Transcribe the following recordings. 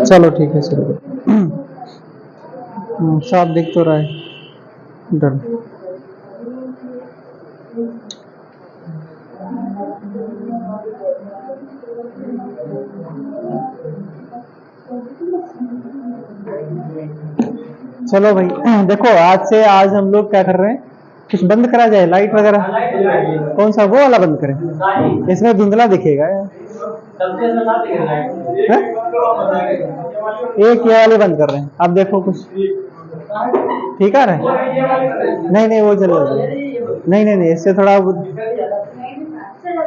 चलो ठीक है, शुरू करो। साफ दिख तो रहा है। डन। चलो भाई, देखो आज हम लोग क्या कर रहे हैं, कुछ बंद करा जाए लाइट वगैरह। कौन सा, वो वाला बंद करें? इसमें धुंधला दिखेगा। हैं? एक ये वाले बंद कर रहे हैं, अब देखो कुछ ठीक आ रहा है? नहीं नहीं, वो चल रहा है। नहीं नहीं नहीं, इससे थोड़ा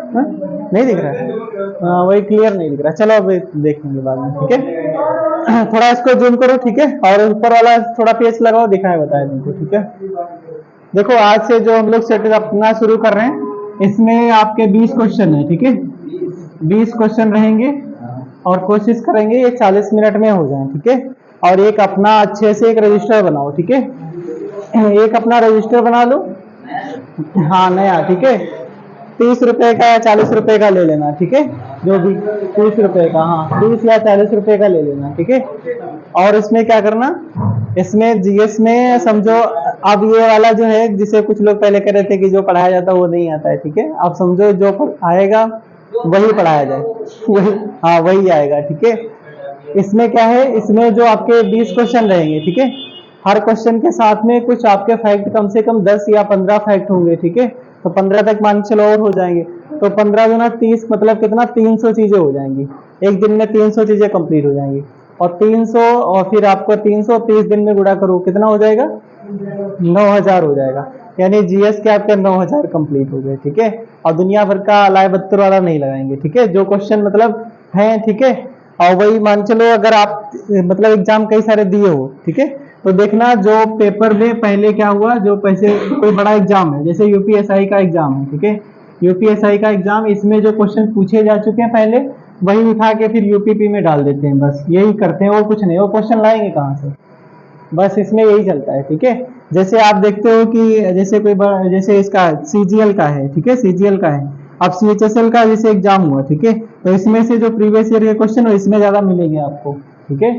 हाँ? नहीं दिख रहा है। हाँ, वही क्लियर नहीं दिख रहा। चलो अब देखेंगे बाद में, ठीक है। थोड़ा इसको जूम करो, ठीक है, और ऊपर वाला थोड़ा पेज लगाओ, दिखाए बताए तुमको, ठीक है। देखो आज से जो हम लोग सेट अपना शुरू कर रहे हैं, इसमें आपके 20 क्वेश्चन है, ठीक है। 20 क्वेश्चन रहेंगे और कोशिश करेंगे ये 40 मिनट में हो जाए, ठीक है। और एक अपना अच्छे से एक रजिस्टर बनाओ, ठीक है। एक अपना रजिस्टर बना लो, हाँ नया, ठीक है। 30 रुपए का या 40 रुपए का ले लेना, ठीक है। जो भी 30 रुपए का, हाँ 30 या 40 रुपए का ले लेना, ठीक है। और इसमें क्या करना, इसमें जीएस में समझो, अब ये वाला जो है जिसे कुछ लोग पहले कह रहे थे कि जो पढ़ाया जाता है वो नहीं आता है, ठीक है। अब समझो जो आएगा वही पढ़ाया जाए, वही, हाँ वही आएगा, ठीक है। इसमें क्या है, इसमें जो आपके 20 क्वेश्चन रहेंगे, ठीक है। हर क्वेश्चन के साथ में कुछ आपके फैक्ट, कम से कम 10 या 15 फैक्ट होंगे, ठीक है। तो 15 तक मान चलो और हो जाएंगे। तो 15 गुना 30 मतलब कितना, 300 चीजें हो जाएंगी। एक दिन में 300 चीजें कंप्लीट हो जाएंगी। और 300 और फिर आपको 330 दिन में गुणा करो, कितना हो जाएगा? 9000 हो जाएगा। यानी जीएस के आपके 9000 कंप्लीट हो गए, ठीक है। और दुनिया भर का अलाय बत्तर वाला नहीं लगाएंगे, ठीक है। जो क्वेश्चन मतलब है, ठीक है। और वही मान चलो अगर आप मतलब एग्जाम कई सारे दिए हो, ठीक है। तो देखना जो पेपर में पहले क्या हुआ, जो पैसे कोई बड़ा एग्जाम है जैसे यूपीएसआई का एग्जाम है, ठीक है। यूपीएसआई का एग्जाम, इसमें जो क्वेश्चन पूछे जा चुके हैं पहले, वही उठा के फिर यूपीपी में डाल देते हैं, बस यही करते हैं और कुछ नहीं। वो क्वेश्चन लाएंगे कहाँ से? बस इसमें यही चलता है, ठीक है। जैसे आप देखते हो कि जैसे जैसे इसका सीजीएल का है, ठीक है, सीजीएल का है। अब सीएचएसएल का जैसे एग्जाम हुआ, ठीक है। तो इसमें से जो प्रीवियस ईयर के क्वेश्चन है इसमें ज्यादा मिलेंगे आपको, ठीक है।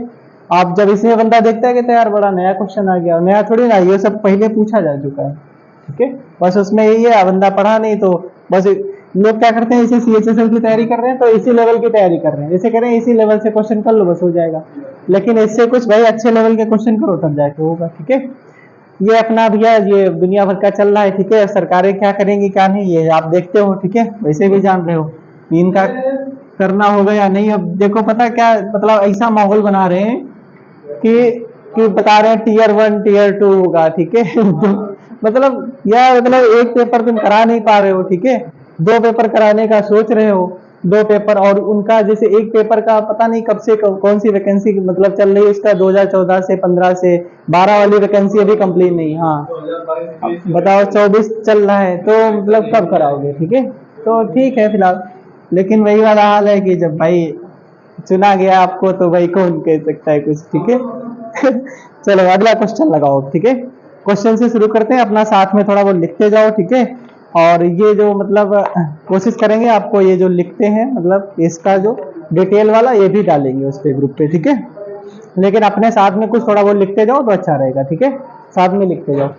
आप जब इसमें बंदा देखता है कि तो यार बड़ा नया क्वेश्चन आ गया, नया थोड़ी ना, ये सब पहले पूछा जा चुका है, ठीक है। बस उसमें यही है, बंदा पढ़ा नहीं तो बस। लोग क्या करते हैं, इसे सीएचएसएल की तैयारी कर रहे हैं तो इसी लेवल की तैयारी कर रहे हैं, जैसे कह रहे हैं इसी लेवल से क्वेश्चन कर लो बस हो जाएगा। लेकिन इससे कुछ भाई अच्छे लेवल के क्वेश्चन करो तब जाके होगा, ठीक है। ये अपना भैया ये दुनिया भर का चल रहा है, ठीक है। सरकारें क्या करेंगी क्या नहीं ये आप देखते हो, ठीक है, वैसे भी जान रहे हो इनका करना होगा या नहीं। अब देखो पता क्या, मतलब ऐसा माहौल बना रहे हैं कि कि बता रहे हैं टीयर 1 टीयर 2 होगा, ठीक है। मतलब एक पेपर तुम करा नहीं पा रहे हो, ठीक है। 2 पेपर कराने का सोच रहे हो, 2 पेपर, और उनका जैसे एक पेपर का पता नहीं कब से कौन सी वैकेंसी मतलब चल रही है इसका, 2014 से 15 से 12 वाली वैकेंसी अभी कंप्लीट नहीं। हाँ बताओ, 24 चल रहा है तो मतलब कब कराओगे, ठीक है। तो ठीक है फिलहाल, लेकिन वही वाला हाल है कि जब भाई चुना गया आपको तो भाई कौन कह सकता है कुछ, ठीक है। चलो अगला क्वेश्चन लगाओ, ठीक है। क्वेश्चन से शुरू करते हैं, अपना साथ में थोड़ा बहुत लिखते जाओ, ठीक है। और ये जो मतलब कोशिश करेंगे आपको ये जो लिखते हैं मतलब इसका जो डिटेल वाला ये भी डालेंगे उस पे ग्रुप पे, ठीक है। लेकिन अपने साथ में कुछ थोड़ा बहुत लिखते जाओ तो अच्छा रहेगा, ठीक है। साथ में लिखते जाओ।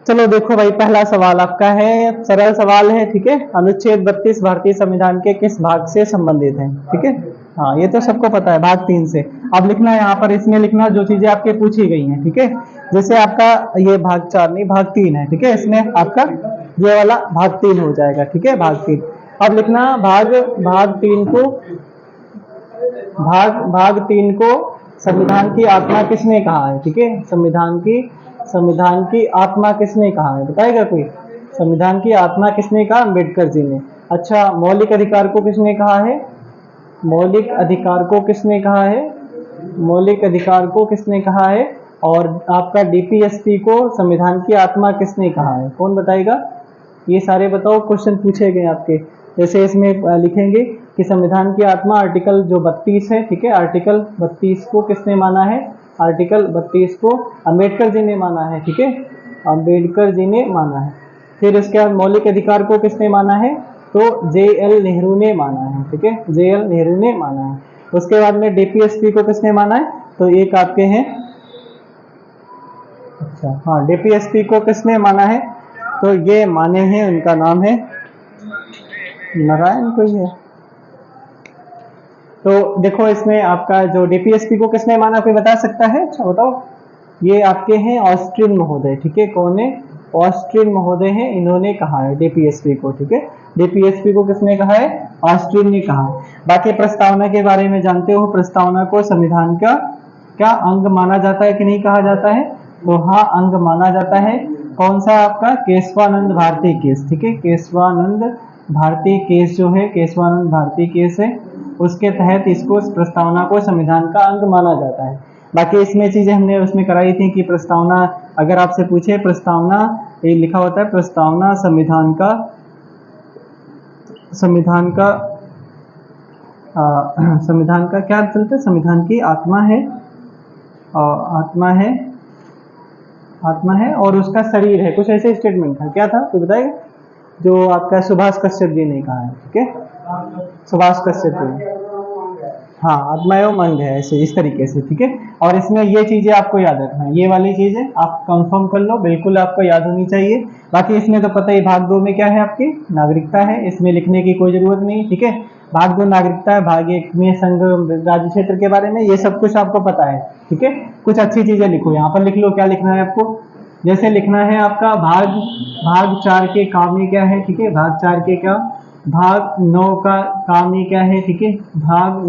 चलो देखो भाई, पहला सवाल आपका है, सरल सवाल है, ठीक है। अनुच्छेद 32 भारतीय संविधान के किस भाग से संबंधित है, ठीक है। हाँ ये तो सबको पता है, भाग 3 से। अब लिखना यहाँ पर, इसमें लिखना जो चीजें आपके पूछी गई हैं, ठीक है। जैसे आपका ये भाग 4 नहीं, भाग 3 है, ठीक है। इसमें आपका ये वाला भाग 3 हो जाएगा, ठीक है, भाग 3। अब लिखना भाग भाग 3 को, भाग 3 को संविधान की आत्मा किसने कहा है, ठीक है। संविधान की आत्मा किसने कहा है, बताएगा कोई? संविधान की आत्मा किसने कहा? अम्बेडकर जी ने। अच्छा, मौलिक अधिकार को किसने कहा है? मौलिक अधिकार को किसने कहा है? मौलिक अधिकार को किसने कहा है? और आपका डीपीएसपी को संविधान की आत्मा किसने कहा है, कौन बताएगा? ये सारे बताओ, क्वेश्चन पूछे गए आपके। जैसे इसमें लिखेंगे कि संविधान की आत्मा आर्टिकल जो 32 है, ठीक है। आर्टिकल 32 को किसने माना है? आर्टिकल 32 को अम्बेडकर जी ने माना है, ठीक है। अम्बेडकर जी ने माना है। फिर इसके बाद मौलिक अधिकार को किसने माना है? तो JL नेहरू ने माना है, ठीक है, JL नेहरू ने माना है। उसके बाद में DPSP को किसने माना है, तो एक आपके हैं, अच्छा हाँ, DPSP को किसने माना है, तो ये माने हैं, उनका नाम है नारायण कोई है। तो देखो इसमें आपका जो DPSP को किसने माना, कोई बता सकता है, अच्छा बताओ। ये आपके हैं ऑस्ट्रिन महोदय, ठीक है, कौन है, ऑस्ट्रिन महोदय हैं, इन्होंने कहा है DPSP को, ठीक है, DPSP को किसने कहा है, ऑस्ट्रिन ने कहा है। बाकी प्रस्तावना के बारे में जानते हो, प्रस्तावना को संविधान का क्या अंग माना जाता है कि नहीं कहा जाता है, तो हाँ अंग माना जाता है। कौन सा आपका केशवानंद भारती केस, ठीक है, केशवानंद भारती केस जो है, केशवानंद भारती केस है, उसके तहत इसको, इस प्रस्तावना को संविधान का अंग माना जाता है। बाकी इसमें चीजें हमने उसमें कराई थी कि प्रस्तावना, अगर आपसे पूछे प्रस्तावना, ये लिखा होता है प्रस्तावना संविधान का, संविधान का संविधान का क्या चलता है, संविधान की आत्मा है, आत्मा है, आत्मा है और उसका शरीर है, कुछ ऐसे स्टेटमेंट था, क्या था तो बताइए, जो आपका सुभाष कश्यप जी ने कहा है, ठीक है, सुभाष कश्यप जी, हाँ आत्मा एवं अंग है, ऐसे इस तरीके से, ठीक है। और इसमें ये चीजें आपको याद रखना है, ये वाली चीजें आप कंफर्म कर लो, बिल्कुल आपको याद होनी चाहिए। बाकी इसमें तो पता ही, भाग 2 में क्या है आपकी नागरिकता है, इसमें लिखने की कोई जरूरत नहीं, ठीक है। भाग 2 नागरिकता है, भाग 1 में संघ राज्य क्षेत्र के बारे में, ये सब कुछ आपको पता है, ठीक है। कुछ अच्छी चीजें लिखो, यहाँ पर लिख लो क्या लिखना है आपको, जैसे लिखना है आपका भाग 4 के काम में क्या है, ठीक है, भाग 4 के क्या, भाग 9 का काम में क्या है, ठीक है, भाग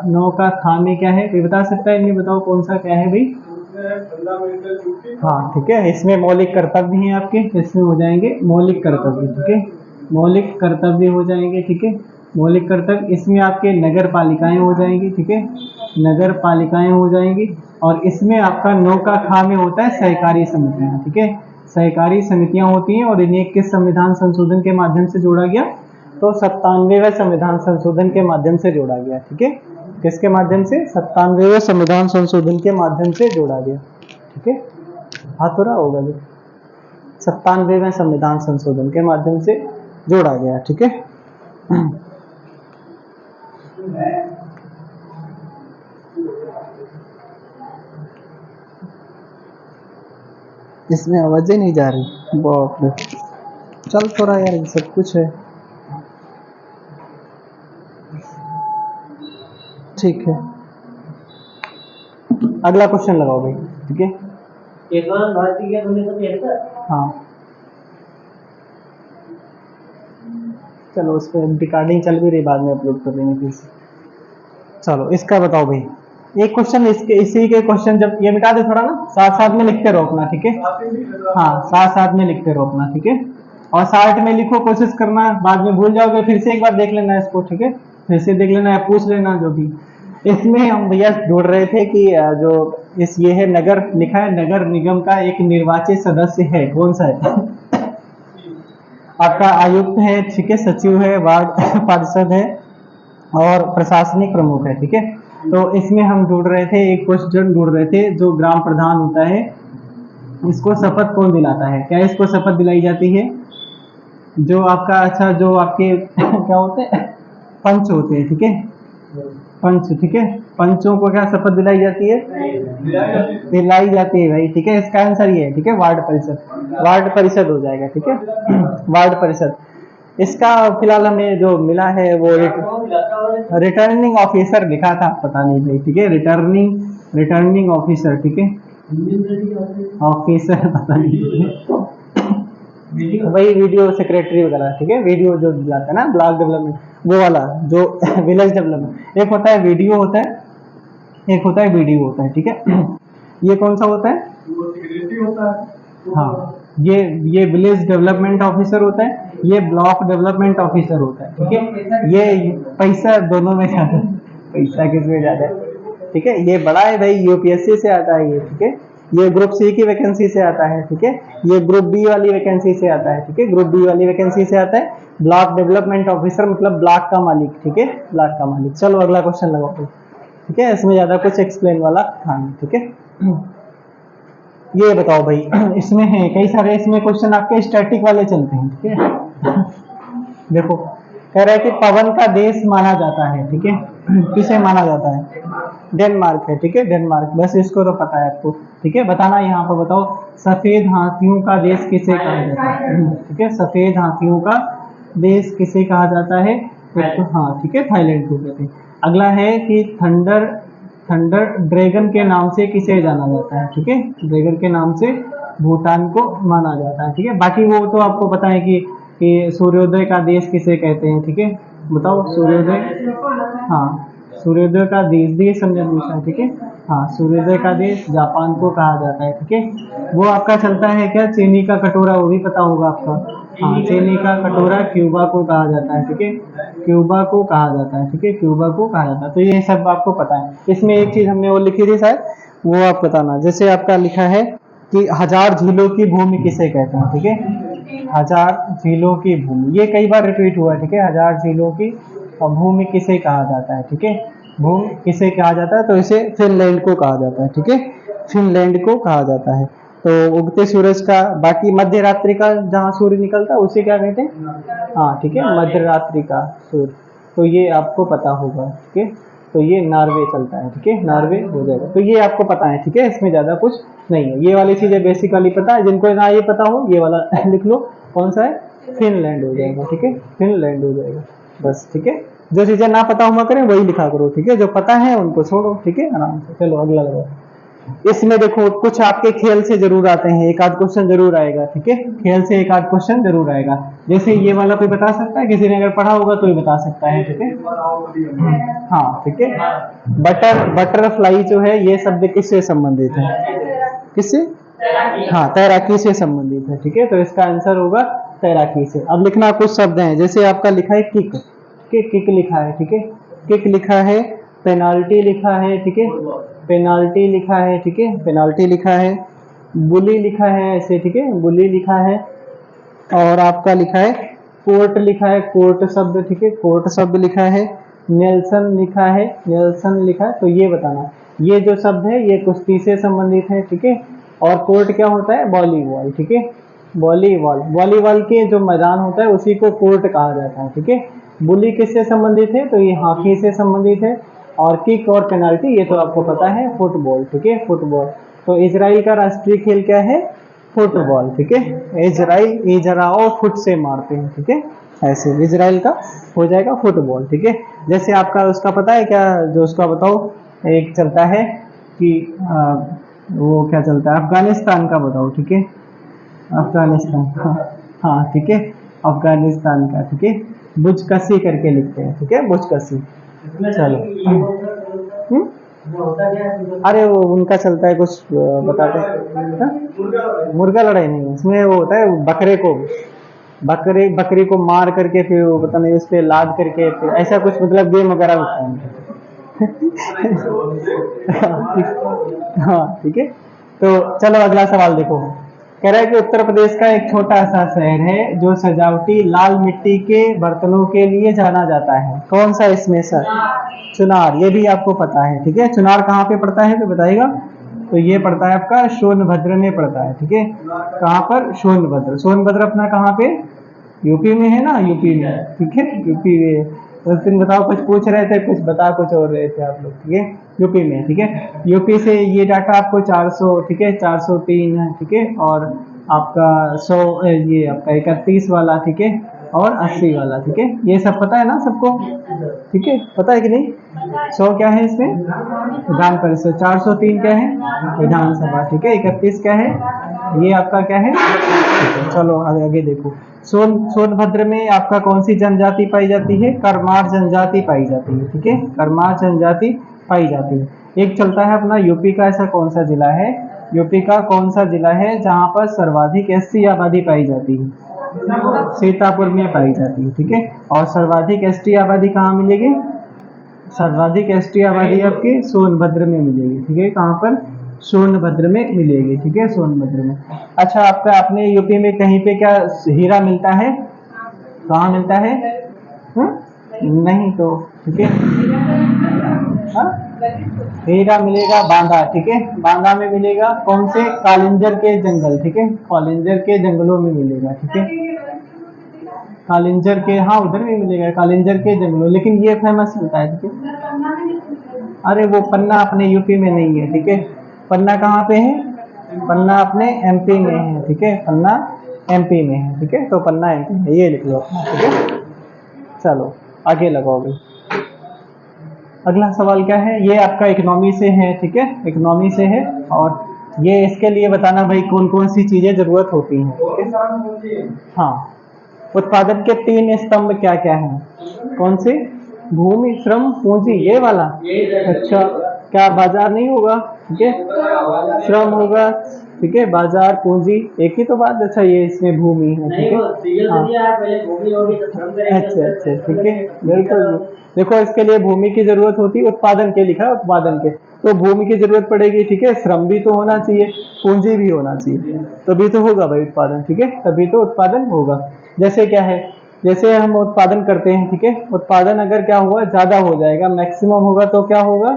9 का खाम में क्या है, कोई बता सकता है, नहीं बताओ कौन सा क्या है भाई, हाँ ठीक है, इसमें मौलिक कर्तव्य हैं आपके, इसमें हो जाएंगे मौलिक कर्तव्य, ठीक है, मौलिक कर्तव्य हो जाएंगे, ठीक है, मौलिक कर्तव्य, इसमें आपके नगर पालिकाएं हो जाएंगी, ठीक है, नगर पालिकाएं हो जाएंगी। और इसमें आपका 9 का खा में होता है सहकारी समितियां, ठीक है, सहकारी समितियां होती हैं, और इन्हें किस संविधान संशोधन के माध्यम से जोड़ा गया, तो 97वें संविधान संशोधन के माध्यम से जोड़ा गया, ठीक है, किसके माध्यम से, 97वें संविधान संशोधन के माध्यम से जोड़ा गया, ठीक है, हाथ हो रहा होगा भी, 97वें संविधान संशोधन के माध्यम से जोड़ा गया, ठीक है। इसमें आवाजें नहीं जा रही, बाप रे, चल थोड़ा यार, ये सब कुछ है, ठीक है। अगला क्वेश्चन लगाओ भाई, ठीक है, हाँ चलो, उस पर रिकॉर्डिंग चल भी रही, बाद में अपलोड कर देंगे फिर से। चलो इसका बताओ भाई, एक क्वेश्चन इसके, इसी के क्वेश्चन, जब ये मिटा दे थोड़ा ना, साथ साथ में लिखते रहो अपना, ठीक है, हाँ साथ साथ में लिखते रहो अपना, ठीक है, और साथ में लिखो, कोशिश करना, बाद में भूल जाओगे, फिर से एक बार देख लेना इसको, ठीक है, फिर से देख लेना है, पूछ लेना जो भी। इसमें हम भैया ढूंढ रहे थे कि जो इस, ये है नगर, लिखा है नगर निगम का एक निर्वाचित सदस्य है, कौन सा है, आपका आयुक्त है, ठीक है, सचिव है, वार्ड पार्षद है, और प्रशासनिक प्रमुख है, ठीक है। तो इसमें हम ढूंढ रहे थे, एक क्वेश्चन ढूंढ रहे थे, जो ग्राम प्रधान होता है, इसको शपथ कौन दिलाता है, क्या इसको शपथ दिलाई जाती है, जो आपका, अच्छा जो आपके क्या होते हैं, पंच होते हैं, ठीक है, पंच, ठीक है, पंचों को क्या शपथ दिलाई जाती है, दिलाई जाती है भाई, ठीक है, इसका आंसर ये है, ठीक है, वार्ड परिषद, वार्ड परिषद हो जाएगा, ठीक है, वार्ड परिषद। इसका फिलहाल हमें जो मिला है वो रिटर्निंग ऑफिसर लिखा था, पता नहीं भाई, ठीक है, रिटर्निंग ऑफिसर, ठीक है, ऑफिसर पता नहीं, वही वीडियो सेक्रेटरी वगैरह, ठीक है, वीडियो जो दिलाता है ना, ब्लॉक डेवलपमेंट, वो वाला जो विलेज डेवलपमेंट, एक होता है वीडियो होता है, एक होता है वीडियो होता है, ठीक है, ये कौन सा होता है, हाँ ये विलेज डेवलपमेंट ऑफिसर होता है, ये ब्लॉक डेवलपमेंट ऑफिसर होता है, ठीक है, ये पैसा दोनों में ज्यादा, पैसा किसमें ज्यादा है, ठीक है, ये बड़ा है भाई, यूपीएससी से आता है ये, ठीक है, ये ग्रुप सी की वैकेंसी से आता है, ठीक है, ये ग्रुप बी वाली वैकेंसी से आता है, ठीक है, ग्रुप बी वाली वैकेंसी से आता है, ब्लॉक डेवलपमेंट ऑफिसर मतलब ब्लॉक का मालिक, ठीक है, ब्लॉक का मालिक। चलो अगला क्वेश्चन लगाओ, ठीक है, इसमें ज्यादा कुछ एक्सप्लेन वाला था नहीं, ठीक है। ये बताओ भाई, इसमें है कई सारे, इसमें क्वेश्चन आपके स्टैटिक वाले चलते हैं, ठीक है, देखो कह रहा है कि पवन का देश माना जाता है, ठीक है। किसे माना जाता है? डेनमार्क है, ठीक है, डेनमार्क। बस इसको तो पता है आपको, ठीक है। बताना यहाँ पर, बताओ सफेद हाथियों का देश किसे कहा जाता है? ठीक है, सफेद हाथियों का देश किसे कहा जाता है? एक तो हाँ, ठीक है, थाईलैंड को कहते हैं। अगला है कि थंडर थंडर ड्रैगन के नाम से किसे जाना जाता है? ठीक है, ड्रैगन के नाम से भूटान को माना जाता है, ठीक है। बाकी वो तो आपको पता है कि सूर्योदय का देश किसे कहते हैं, ठीक है। बताओ सूर्योदय, हाँ, सूर्योदय का देश, देश हमने पूछा है, ठीक है। हाँ, सूर्योदय का देश जापान को कहा जाता है, ठीक है। वो आपका चलता है क्या, चीनी का कटोरा, वो भी पता होगा आपका। हाँ, चीनी का कटोरा क्यूबा को कहा जाता है, ठीक है। क्यूबा को कहा जाता है, ठीक है, क्यूबा को कहा जाता है। तो ये सब आपको पता है। इसमें एक चीज हमने वो लिखी थी शायद, वो आप बताना। जैसे आपका लिखा है कि हजार झीलों की भूमि किसे कहते हैं, ठीक है। हजार झीलों की भूमि, ये कई बार रिपीट हुआ है, ठीक है। हजार झीलों की भूमि किसे कहा जाता है, ठीक है। भूमि किसे कहा जाता है? तो इसे फिनलैंड को कहा जाता है, ठीक है। फिनलैंड को कहा जाता है। तो उगते सूरज का, बाकी मध्य रात्रि का जहाँ सूर्य निकलता है उसे क्या कहते हैं? हाँ, ठीक है, मध्य रात्रि का सूर्य। तो ये आपको पता होगा, ठीक है। तो ये नॉर्वे चलता है, ठीक है, नॉर्वे हो जाएगा। तो ये आपको पता है, ठीक है, इसमें ज्यादा कुछ नहीं है। ये वाली चीजें बेसिक वाली पता है। जिनको ना ये पता हो, ये वाला लिख लो। कौन सा है? फिनलैंड हो जाएगा, ठीक है, फिनलैंड हो जाएगा। बस, ठीक है। जो चीजें ना पता हुआ करें वही लिखा करो, ठीक है। जो पता है उनको छोड़ो, ठीक है, आराम से। चलो अगला लगाओ। इसमें देखो कुछ आपके खेल से जरूर आते हैं, एक आध क्वेश्चन जरूर आएगा, ठीक है। खेल से एक आध क्वेश्चन जरूर आएगा। जैसे ये वाला कोई बता सकता है? किसी ने अगर पढ़ा होगा तो ही बता सकता है, ठीक है। हाँ, ठीक है। बटरफ्लाई जो है, ये शब्द किससे संबंधित है? किससे? हाँ, तैराकी से संबंधित है, ठीक है। तो इसका आंसर होगा तैराकी से। अब लिखना कुछ शब्द हैं, जैसे आपका लिखा है किक, ठीक है, किक लिखा है, ठीक है। किक लिखा है, पेनाल्टी लिखा है, ठीक है, पेनाल्टी लिखा है, ठीक है, पेनाल्टी लिखा है। बुली लिखा है ऐसे, ठीक है, बुली लिखा है। और आपका लिखा है कोर्ट लिखा है, कोर्ट शब्द, ठीक है, कोर्ट शब्द लिखा है। नेल्सन लिखा है, नेल्सन लिखा है। तो ये बताना, ये जो शब्द है ये कुश्ती से संबंधित है, ठीक है। और कोर्ट क्या होता है? वॉलीबॉल, ठीक है, वॉलीबॉल। वॉलीबॉल के जो मैदान होता है उसी को कोर्ट कहा जाता है, ठीक है। बुली किससे संबंधित है? तो ये हाथी से संबंधित है। और किक और पेनाल्टी ये तो आपको पता है, फुटबॉल, ठीक है, फुटबॉल। तो इजराइल का राष्ट्रीय खेल क्या है? फुटबॉल, ठीक है। इजराइल इजराओ फुट से मारते हैं, ठीक है, ऐसे इजराइल का हो जाएगा फुटबॉल, ठीक है। जैसे आपका उसका पता है क्या, जो उसका बताओ, एक चलता है कि वो क्या चलता है, अफगानिस्तान का बताओ, ठीक है, अफगानिस्तान, हाँ, हाँ, ठीक है, अफगानिस्तान का, ठीक है, बुजकसी करके लिखते हैं, ठीक है, बुजकसी। चलो, हम्म? अरे वो उनका चलता है कुछ, बताते हैं। मुर्गा लड़ाई नहीं, इसमें वो होता है बकरे को, बकरी को मार करके फिर वो पता नहीं उस पे लाद करके फिर ऐसा कुछ, मतलब गेम वगैरह होता है। हाँ, ठीक है। तो चलो अगला सवाल देखो। कह रहा है कि उत्तर प्रदेश का एक छोटा सा शहर है जो सजावटी लाल मिट्टी के बर्तनों के लिए जाना जाता है। कौन सा इसमें सर? चुनार। ये भी आपको पता है, ठीक है। चुनार कहाँ पे पड़ता है तो बताइएगा। तो ये पड़ता है आपका सोनभद्र में पड़ता है, ठीक है। कहाँ पर? सोनभद्र। सोनभद्र अपना कहाँ पे? यूपी में है ना, यूपी में, ठीक है, यूपी में। उस दिन बताओ कुछ पूछ रहे थे, कुछ बता कुछ और रहे थे आप लोग, ठीक है। यूपी में, ठीक है। यूपी से ये डाटा आपको 400, ठीक है, 403 है, ठीक है। और आपका 100, ये आपका 31 वाला, ठीक है, और 80 वाला, ठीक है। ये सब पता है ना सबको, ठीक है, पता है कि नहीं? 100 क्या है इसमें? विधान परिषद। 403 क्या है? विधानसभा, ठीक है। 31 क्या है? ये आपका क्या है? चलो आगे आगे देखो। सोनभद्र में आपका कौन सी जनजाति पाई जाती है? करमार जनजाति पाई जाती है, ठीक है, करमार जनजाति पाई जाती है। एक चलता है अपना यूपी का, ऐसा कौन सा जिला है? यूपी का कौन सा जिला है जहां पर सर्वाधिक एसटी आबादी पाई जाती है? सीतापुर में पाई जाती है, ठीक है। और सर्वाधिक एसटी आबादी कहाँ मिलेगी? सर्वाधिक एसटी आबादी आपकी सोनभद्र में मिलेगी, ठीक है। कहाँ पर? सोनभद्र में मिलेगी, ठीक है, सोनभद्र में। अच्छा, आपका अपने यूपी में कहीं पे क्या हीरा मिलता है? कहाँ मिलता है? हम्म? नहीं तो, ठीक है। हाँ? हीरा मिलेगा बांदा, ठीक है, बांदा में मिलेगा। कौन से? कालिंजर के जंगल, ठीक है, कालिंजर के जंगलों में मिलेगा, ठीक है। कालिंजर के, हाँ उधर भी मिलेगा कालिंजर के जंगलों, लेकिन ये फेमस मिलता है, ठीक है। अरे वो पन्ना अपने यूपी में नहीं है, ठीक है। पन्ना कहाँ पे है? पन्ना अपने एमपी में है, ठीक है। पन्ना एमपी में है, ठीक है। तो पन्ना एमपी में, ये लिख लो अपना, ठीक है। चलो आगे लगाओ भाई। अगला सवाल क्या है? ये आपका इकोनॉमी से है, ठीक है, इकोनॉमी से है। और ये इसके लिए बताना भाई कौन कौन सी चीजें जरूरत होती हैं, ठीक है? हाँ, उत्पादन के 3 स्तंभ क्या क्या हैं? कौन से? भूमि, श्रम, पूंजी, ये वाला। अच्छा, क्या बाजार नहीं होगा? ठीक है, श्रम होगा, ठीक है, बाजार, पूंजी, एक ही तो बात। अच्छा, ये इसमें भूमि है, ठीक है। हाँ, अच्छा अच्छा, ठीक है, बिल्कुल। देखो इसके लिए भूमि की जरूरत होती है, उत्पादन के लिखा है, उत्पादन के, तो भूमि की जरूरत पड़ेगी, ठीक है। श्रम भी तो होना चाहिए, पूंजी भी होना चाहिए, तभी तो होगा भाई उत्पादन, ठीक है, तभी तो उत्पादन होगा। जैसे क्या है, जैसे हम उत्पादन करते हैं, ठीक है, उत्पादन अगर क्या हुआ, ज्यादा हो जाएगा, मैक्सिमम होगा, तो क्या होगा?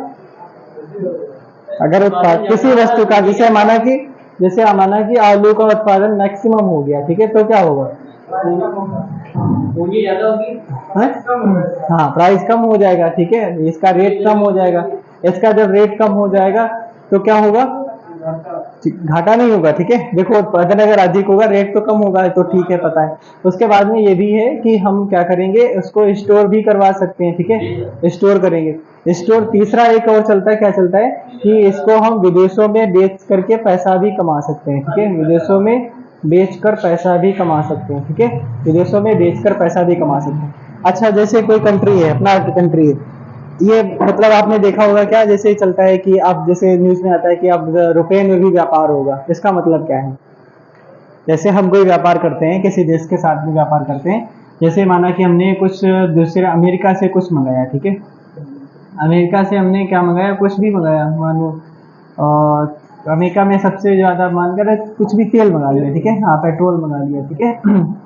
अगर उत्पाद किसी वस्तु का, जैसे माना कि आलू का उत्पादन मैक्सिमम हो गया, ठीक है, तो क्या होगा? पूंजी ज्यादा होगी। हाँ, प्राइस कम हो जाएगा, ठीक है, इसका रेट कम हो जाएगा। इसका जब रेट कम हो जाएगा तो क्या होगा? घाटा नहीं होगा, ठीक है। देखो उत्पादन अगर अधिक होगा, रेट तो कम होगा, तो ठीक है, पता है। उसके बाद में ये भी है कि हम क्या करेंगे, उसको स्टोर भी करवा सकते हैं, ठीक है, स्टोर करेंगे। स्टोर तीसरा एक और चलता है, क्या चलता है कि इसको हम विदेशों में बेच करके पैसा भी कमा सकते हैं, ठीक है, विदेशों में बेचकर पैसा भी कमा सकते हैं, ठीक है, विदेशों में बेचकर पैसा भी कमा सकते हैं। अच्छा, जैसे कोई कंट्री है, अपना कंट्री है, ये मतलब आपने देखा होगा क्या, जैसे चलता है कि आप, जैसे न्यूज में आता है कि अब रुपए में भी व्यापार होगा, इसका मतलब क्या है? जैसे हम कोई व्यापार करते हैं, किसी देश के साथ में व्यापार करते हैं, जैसे माना कि हमने कुछ दूसरे अमेरिका से कुछ मंगाया, ठीक है, अमेरिका से हमने क्या मंगाया, कुछ भी मंगाया, मानो और अमेरिका में सबसे ज्यादा मानकर कुछ भी तेल मंगा लिया, ठीक है, हाँ पेट्रोल मंगा लिया, ठीक है।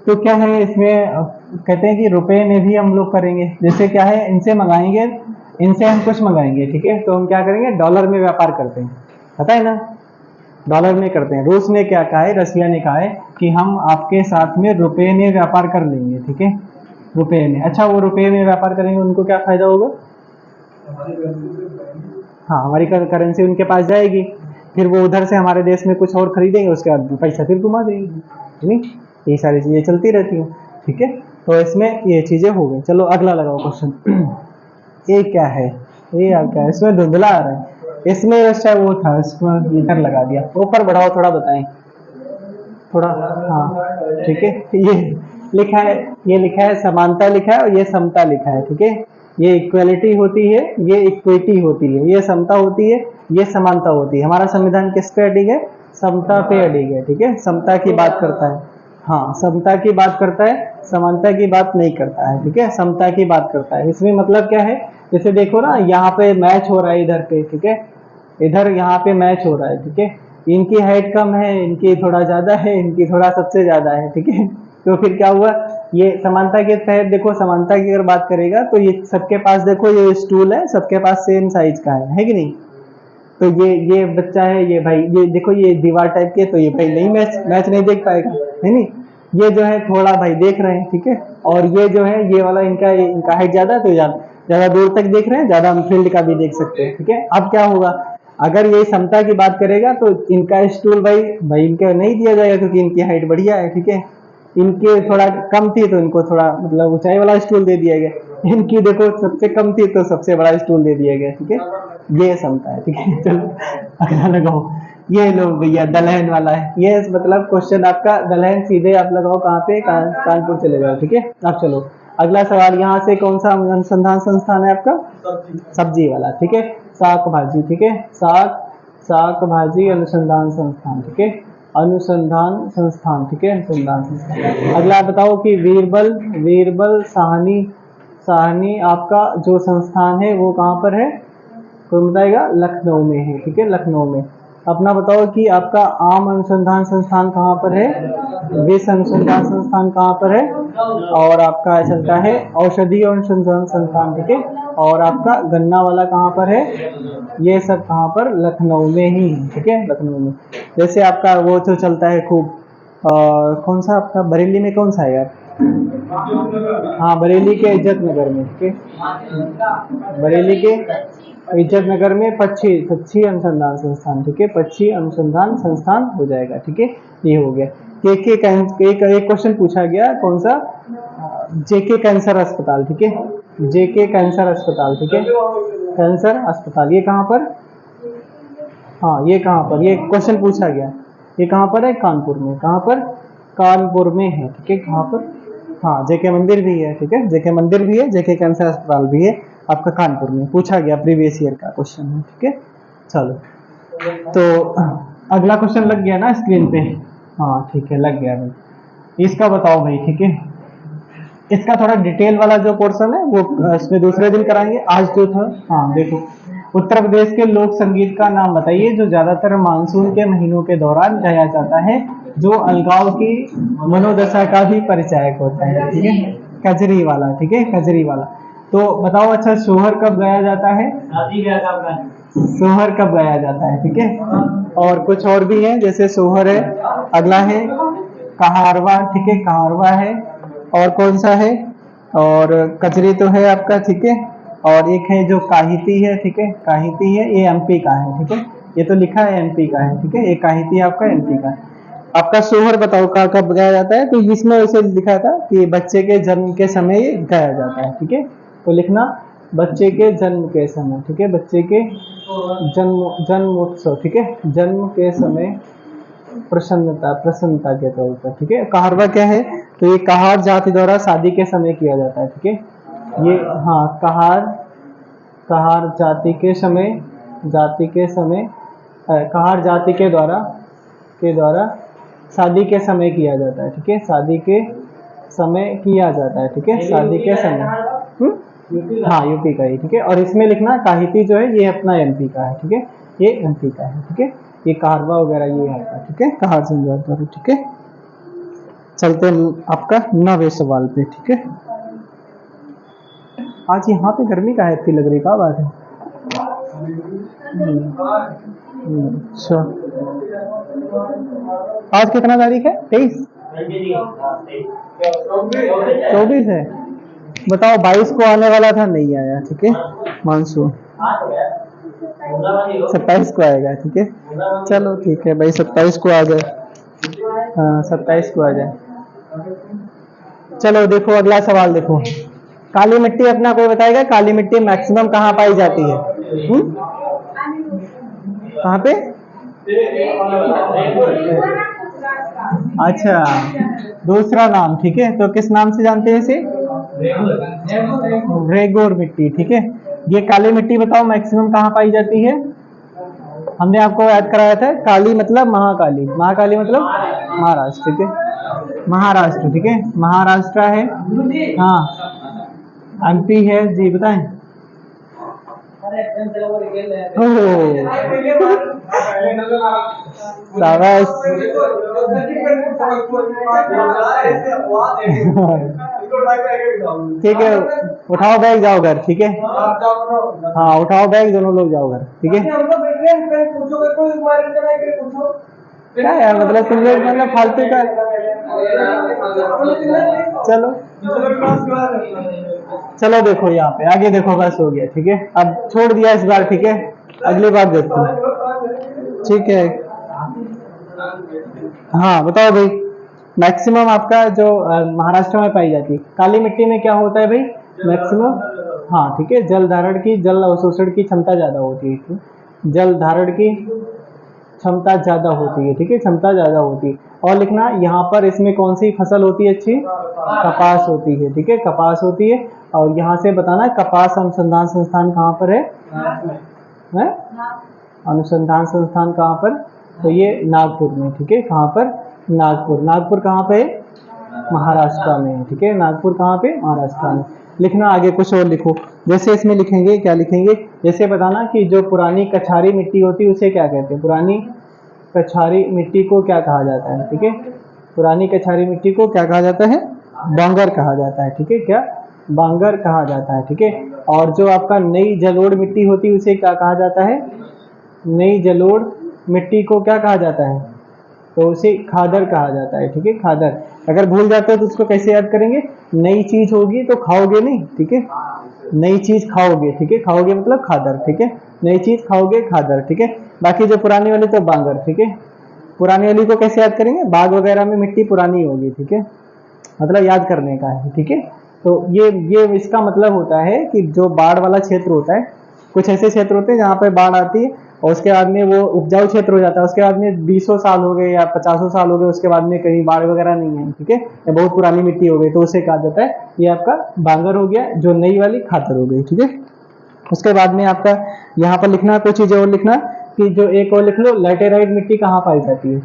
तो क्या है इसमें, कहते हैं कि रुपए में भी हम लोग करेंगे, जैसे क्या है, इनसे मंगाएंगे, इनसे हम कुछ मंगाएंगे, ठीक है, तो हम क्या करेंगे, डॉलर में व्यापार करते हैं, पता है ना, डॉलर में करते हैं। रूस ने क्या कहा है, रसिया ने कहा है कि हम आपके साथ में रुपए में व्यापार कर लेंगे, ठीक है, रुपए में। अच्छा, वो रुपए में व्यापार करेंगे, उनको क्या फायदा होगा? हाँ, हमारी करेंसी उनके पास जाएगी, फिर वो उधर से हमारे देश में कुछ और खरीदेंगे, उसके बाद पैसा फिर घुमा देंगे, नहीं, ये सारी चीजें चलती रहती हैं, ठीक है। तो इसमें ये चीजें हो गई। चलो अगला लगाओ क्वेश्चन। ये क्या है? ये यार क्या है, इसमें धुंधला आ रहा है, इसमें अच्छा वो था, इसमें इधर लगा दिया, ऊपर बढ़ाओ थोड़ा, बताएं थोड़ा। हाँ, ठीक है, ये लिखा है, ये लिखा है समानता लिखा है, और ये समता लिखा है, ठीक है। ये इक्वलिटी होती है, ये इक्विटी होती है, ये समता होती है, ये समानता होती है। हमारा संविधान किस पे अडिग है? समता पे अडिग है, ठीक है, समता की बात करता है। हाँ, समता की बात करता है, समानता की बात नहीं करता है, ठीक है, समता की बात करता है। इसमें मतलब क्या है, जैसे देखो ना, यहाँ पे मैच हो रहा है इधर पे, ठीक है, इधर यहाँ पे मैच हो रहा है, ठीक है, इनकी हाइट कम है, इनकी थोड़ा ज्यादा है, इनकी थोड़ा सबसे ज्यादा है, ठीक है। तो फिर क्या हुआ, ये समानता के तहत देखो, समानता की अगर बात करेगा तो ये सबके पास, देखो ये स्टूल है, सबके पास सेम साइज का है कि नहीं? तो ये बच्चा है, ये भाई, ये देखो ये दीवार टाइप के, तो ये भाई नहीं मैच मैच नहीं देख पाएगा, है नहीं। ये जो है थोड़ा भाई देख रहे हैं, ठीक है, और ये जो है ये वाला, इनका हाइट ज्यादा है, तो ज्यादा दूर तक देख रहे हैं, ज्यादा हम फील्ड का भी देख सकते हैं, ठीक है। अब क्या होगा, अगर ये समता की बात करेगा तो इनका स्टूल भाई भाई इनके नहीं दिया जाएगा, क्योंकि इनकी हाइट बढ़िया है, ठीक है, इनके थोड़ा कम थी तो इनको थोड़ा मतलब ऊंचाई वाला स्टूल दे दिया गया, इनकी देखो सबसे कम थी तो सबसे बड़ा स्टूल दे दिया गया, ठीक है, ये समता है, ठीक है। चलो अगला लगाओ। ये लो भैया, दलहन वाला है ये, मतलब क्वेश्चन आपका दलहन, सीधे आप लगाओ कहाँ पे, कानपुर चले जाओ, ठीक है। अब चलो अगला सवाल, यहाँ से कौन सा अनुसंधान संस्थान है आपका? सब्जी वाला, ठीक है, साग भाजी, ठीक है, साग भाजी अनुसंधान संस्थान, ठीक है, अनुसंधान संस्थान, ठीक है, अनुसंधान संस्थान। अगला बताओ कि वीरबल वीरबल साहनी साहनी आपका जो संस्थान है वो कहाँ पर है? कोई बताएगा? लखनऊ में है, ठीक है, लखनऊ में। अपना बताओ कि आपका आम अनुसंधान संस्थान कहाँ पर है? विश्व अनुसंधान संस्थान कहाँ पर है? और आपका चलता है औषधि अनुसंधान संस्थान, ठीक है, और आपका गन्ना वाला कहाँ पर है? ये सब कहाँ पर? लखनऊ में ही, ठीक है, लखनऊ में। जैसे आपका वो तो चलता है खूब, कौन सा आपका बरेली में कौन सा है यार, हाँ, बरेली के इज्जत नगर में, ठीक है, बरेली के इज्जत नगर में पक्षी अनुसंधान संस्थान, ठीक है, पक्षी अनुसंधान संस्थान हो जाएगा, ठीक है, ये हो गया। एक क्वेश्चन पूछा गया, कौन सा, जेके कैंसर अस्पताल, ठीक है, जेके कैंसर अस्पताल, ठीक है, कैंसर अस्पताल, ये कहाँ पर, हाँ ये कहाँ पर, ये क्वेश्चन पूछा गया, ये कहाँ पर है, कानपुर में, कहाँ पर, कानपुर में है, ठीक है, कहाँ पर, हाँ जेके मंदिर भी है, ठीक है, जेके मंदिर भी है, जेके कैंसर अस्पताल भी है, आपका कानपुर में पूछा गया, प्रीवियस ईयर का क्वेश्चन है, ठीक है। चलो, तो अगला क्वेश्चन लग गया ना स्क्रीन पे, हाँ ठीक है, लग गया भाई। इसका बताओ भाई, ठीक है, इसका थोड़ा डिटेल वाला जो पोर्शन है वो इसमें दूसरे दिन कराएंगे, आज जो था, हाँ देखो, उत्तर प्रदेश के लोक संगीत का नाम बताइए जो ज्यादातर मानसून के महीनों के दौरान गाया जाता है, जो अलगाव की मनोदशा का भी परिचायक होता है, ठीक है, कजरी वाला, ठीक है, कजरी वाला। तो बताओ, अच्छा सोहर कब गाया जाता है, सोहर कब गाया जाता है, ठीक है, और कुछ और भी है, जैसे सोहर है, अगला है कहारवा, ठीक है, कहारवा है, और कौन सा है, और कजरी तो है आपका, ठीक है, और एक है जो काहिती है, ठीक है, काहिती है, ये एमपी का है, ठीक है, ये तो लिखा है एमपी का है, ठीक है, ये काहिती आपका एमपी का है। आपका सोहर बताओ कब गाया जाता है, तो इसमें वैसे लिखा था कि बच्चे के जन्म के समय ये गाया जाता है, ठीक है, तो लिखना बच्चे के जन्म के समय, ठीक है, बच्चे के जन्मोत्सव, ठीक है, जन्म के समय प्रसन्नता के तौर पर, ठीक है। कहारवा क्या है, तो ये कहार जाति द्वारा शादी के समय किया जाता है, ठीक है, ये, हाँ कहार जाति के समय कहार जाति के द्वारा शादी के समय किया जाता है, ठीक है, शादी के समय किया जाता है, ठीक है, शादी के समय, हाँ यूपी का ही, ठीक है, और इसमें लिखना काहिती जो है ये अपना एमपी का है, ठीक है, ये एमपी का है, ठीक है, ये कहारवा वगैरह ये आता है, ठीक है, कहार संजात, ठीक है। चलते हैं आपका 9वें सवाल पे, ठीक है। आज यहाँ पे गर्मी का है, इतनी लग रही, क्या बात है, अच्छा, आज कितना तारीख है, 23, 24 है, बताओ 22 को आने वाला था, नहीं आया, ठीक है, मानसून 27 को आएगा, ठीक है, चलो ठीक है भाई, 27 को आ जाए, हाँ 27 को आ जाए। चलो देखो अगला सवाल, देखो काली मिट्टी अपना कोई बताएगा, काली मिट्टी मैक्सिमम कहाँ पाई जाती है, कहाँ पे, अच्छा दूसरा नाम, ठीक है, तो किस नाम से जानते हैं इसे, रेगोर मिट्टी, ठीक है। ये काली मिट्टी बताओ मैक्सिमम कहाँ पाई जाती है, हमने आपको याद कराया था, काली मतलब महाकाली, महाकाली मतलब महाराष्ट्र, ठीक है, महाराष्ट्र, ठीक है, महाराष्ट्र है, हाँ एमपी है जी, बताएं, शाबाश ठीक है, उठाओ बैग जाओ घर, ठीक है, हाँ उठाओ बैग, दोनों लोग जाओ घर, ठीक है। क्या यार, मतलब तुम लोग मतलब फालतू का, चलो चलो देखो यहाँ पे आगे देखो, बस हो गया, ठीक है, अब छोड़ दिया इस बार, ठीक है, अगली बार देखते हैं, ठीक है। हाँ बताओ भाई, मैक्सिमम आपका जो महाराष्ट्र में पाई जाती है काली मिट्टी में क्या होता है भाई, मैक्सिमम, हाँ ठीक है, जल अवशोषण की क्षमता ज्यादा होती है, जल धारण की क्षमता ज्यादा होती है, ठीक है, क्षमता ज्यादा होती है। और लिखना यहाँ पर इसमें कौन सी फसल होती है अच्छी, कपास होती है, ठीक है, कपास होती है। और यहाँ से बताना कपास अनुसंधान संस्थान कहाँ पर है, अनुसंधान संस्थान कहाँ पर, तो ये नागपुर में, ठीक है, कहाँ पर, नागपुर कहाँ पे, महाराष्ट्र में, ठीक है, नागपुर कहाँ पे, महाराष्ट्र में। लिखना आगे कुछ और लिखो, जैसे इसमें लिखेंगे, क्या लिखेंगे, जैसे बताना कि जो पुरानी कछारी मिट्टी होती है उसे क्या कहते हैं, पुरानी कछारी मिट्टी को क्या कहा जाता है, ठीक है, पुरानी कछारी मिट्टी को क्या कहा जाता है, बांगर कहा जाता है, ठीक है, क्या बांगर कहा जाता है, ठीक है। और जो आपका नई जलोढ़ मिट्टी होती है उसे क्या कहा जाता है, नई जलोढ़ मिट्टी को क्या कहा जाता है, तो उसे खादर कहा जाता है, ठीक है, खादर। अगर भूल जाते हो तो उसको कैसे याद करेंगे? नई चीज होगी तो खाओगे नहीं, ठीक है, नई चीज खाओगे, ठीक है, खाओगे मतलब खादर, ठीक है, नई चीज खाओगे खादर, ठीक है। बाकी जो पुरानी वाली तो बांगर, ठीक है। पुरानी वाली को कैसे याद करेंगे? बाग वगैरह में मिट्टी पुरानी होगी, ठीक है, मतलब याद करने का है, ठीक है। तो ये इसका मतलब होता है कि जो बाढ़ वाला क्षेत्र होता है, कुछ ऐसे क्षेत्र होते हैं जहाँ पे बाढ़ आती है और उसके बाद में वो उपजाऊ क्षेत्र हो जाता है, उसके बाद में 20 साल हो गए या 50 साल हो गए, उसके बाद में कहीं बाढ़ वगैरह नहीं है, ठीक है, या बहुत पुरानी मिट्टी हो गई, तो उसे कहा जाता है ये आपका बांगर हो गया, जो नई वाली खातर हो गई, ठीक है। उसके बाद में आपका यहाँ पर लिखना कुछ चीजें और लिखना कि जो एक और लिख लो, लैटेराइट मिट्टी कहाँ पाई जाती है?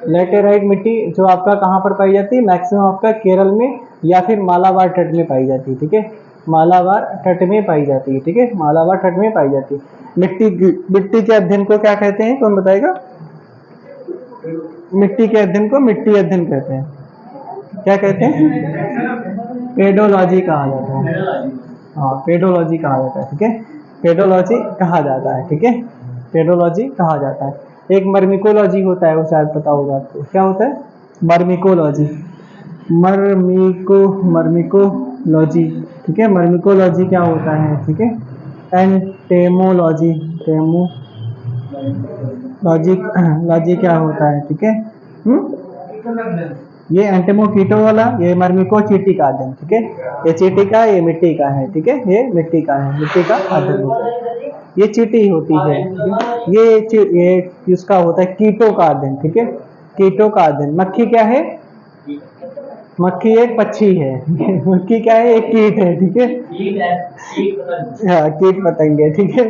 लैटेराइट मिट्टी जो आपका कहाँ पर पाई जाती है? मैक्सिमम आपका केरल में या फिर मालाबार तट में पाई जाती है, ठीक है, मालाबार तट में पाई जाती है, ठीक है, मालाबार तट में पाई जाती है। मिट्टी के अध्ययन को क्या कहते हैं, कौन बताएगा? मिट्टी के अध्ययन को मिट्टी अध्ययन कहते हैं। क्या कहते हैं? पेडोलॉजी कहा जाता है। हाँ, पेडोलॉजी कहा जाता है, ठीक है, पेडोलॉजी कहा जाता है, ठीक है, पेडोलॉजी कहा जाता है। एक मर्मिकोलॉजी होता है, वो शायद पता होगा आपको, क्या होता है? मर्मिकोलॉजी, मर्मिकोलॉजी, ठीक है, मर्मिकोलॉजी क्या होता है, ठीक है, एंटेमोलॉजी, टेमोलॉजी लॉजी क्या होता है, ठीक है। ये एंटेमो कीटो वाला, ये मर्मिको चीटी का अध्ययन, ठीक है, ये चीटी का, ये मिट्टी का है, ठीक है, ये मिट्टी का है, मिट्टी का अध्ययन होता है। ये चीटी होती है, ये किसका होता है? कीटों का अध्ययन, ठीक है, कीटों का अध्ययन। मक्खी क्या है? मक्खी एक पक्षी है, मक्खी क्या है? एक कीट है, ठीक है, हाँ, कीट पतंग है, ठीक है,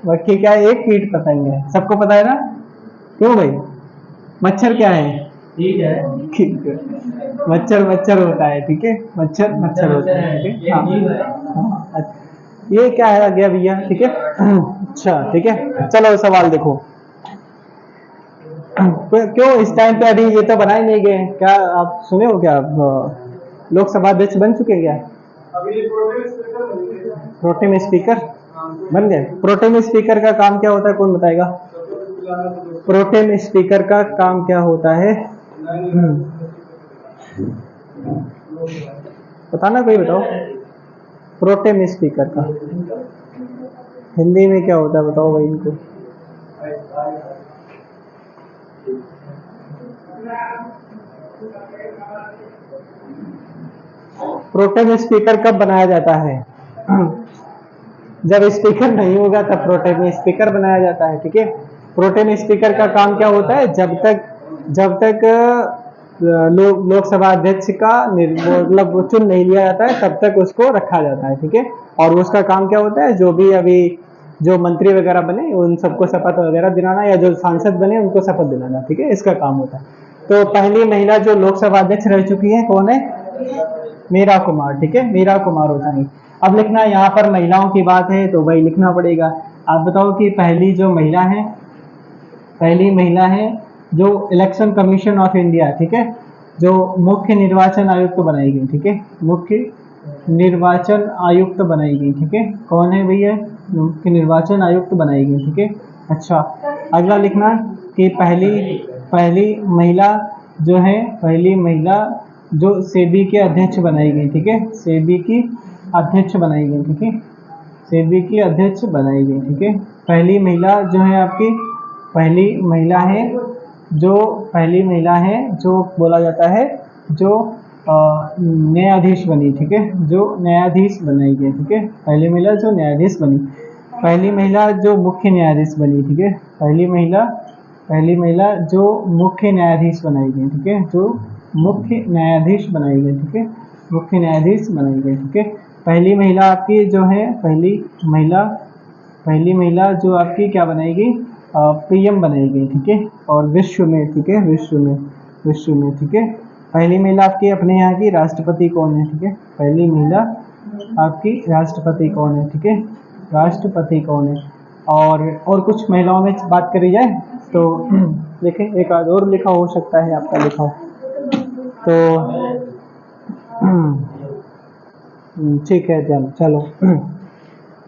मक्खी क्या है? एक कीट पतंग है, सबको पता है ना? क्यों भाई? मच्छर क्या है? ठीक है, मच्छर मच्छर होता है, ठीक है, मच्छर मच्छर होता है, ठीक है, हाँ। ये क्या है आ गया भैया, ठीक है। अच्छा, ठीक है, चलो सवाल देखो। क्यों इस टाइम पे अभी ये तो बनाए नहीं गए? क्या आप सुने हो क्या? लोकसभा अध्यक्ष बन चुके क्या? प्रोटेम स्पीकर बन गए। प्रोटेम स्पीकर का काम क्या होता है, कौन बताएगा? प्रोटेम स्पीकर का काम क्या होता है? बताना, कोई बताओ। प्रोटेम स्पीकर का हिंदी में क्या होता है, बताओ भाई इनको। प्रोटेम स्पीकर कब बनाया जाता है? जब स्पीकर नहीं होगा तब प्रोटेम स्पीकर बनाया जाता है, ठीक है। प्रोटेम स्पीकर का काम क्या होता है? जब तक लोकसभा अध्यक्ष का मतलब चुन नहीं लिया जाता है तब तक उसको रखा जाता है, ठीक है। और उसका काम क्या होता है? जो भी अभी जो मंत्री वगैरह बने उन सबको शपथ वगैरह दिलाना, या जो सांसद बने उनको शपथ दिलाना, ठीक है, इसका काम होता है। तो पहली महिला जो लोकसभा अध्यक्ष रह चुकी है कौन है? मीरा कुमार, ठीक है, मीरा कुमार होता है। अब लिखना, यहाँ पर महिलाओं की बात है तो वही लिखना पड़ेगा। आप बताओ कि पहली जो महिला है, पहली महिला है जो इलेक्शन कमीशन ऑफ इंडिया, ठीक है, जो मुख्य निर्वाचन आयुक्त बनाई गई, ठीक है, मुख्य निर्वाचन आयुक्त बनाई गई, ठीक है, कौन है भैया? मुख्य निर्वाचन आयुक्त बनाई गई, ठीक है। अच्छा, अगला लिखना कि पहली महिला जो है, पहली महिला जो सेबी के अध्यक्ष बनाई गई, ठीक है, सेबी की अध्यक्ष बनाई गई, ठीक है, सेबी की अध्यक्ष बनाई गई, ठीक है। पहली महिला जो है आपकी, पहली महिला है जो बोला जाता है जो न्यायाधीश बनी, ठीक है, जो न्यायाधीश बनाई गई, ठीक है, पहली महिला जो न्यायाधीश बनी। पहली महिला जो मुख्य न्यायाधीश बनी, ठीक है, पहली महिला जो मुख्य न्यायाधीश बनाई गई, ठीक है, जो मुख्य न्यायाधीश बनाई गई, ठीक है, मुख्य न्यायाधीश बनाई गई, ठीक है। पहली महिला आपकी जो है, पहली महिला जो आपकी क्या बनाएगी? पीएम बनाएगी, ठीक है, और विश्व में, ठीक है, विश्व में, ठीक है। पहली महिला आपकी अपने यहाँ की राष्ट्रपति कौन है? ठीक है, पहली महिला आपकी राष्ट्रपति कौन है? ठीक है, राष्ट्रपति कौन है? और कुछ महिलाओं में बात करी जाए तो देखें, एक आध और लिखा हो सकता है आपका लिखा हो तो ठीक है, चलो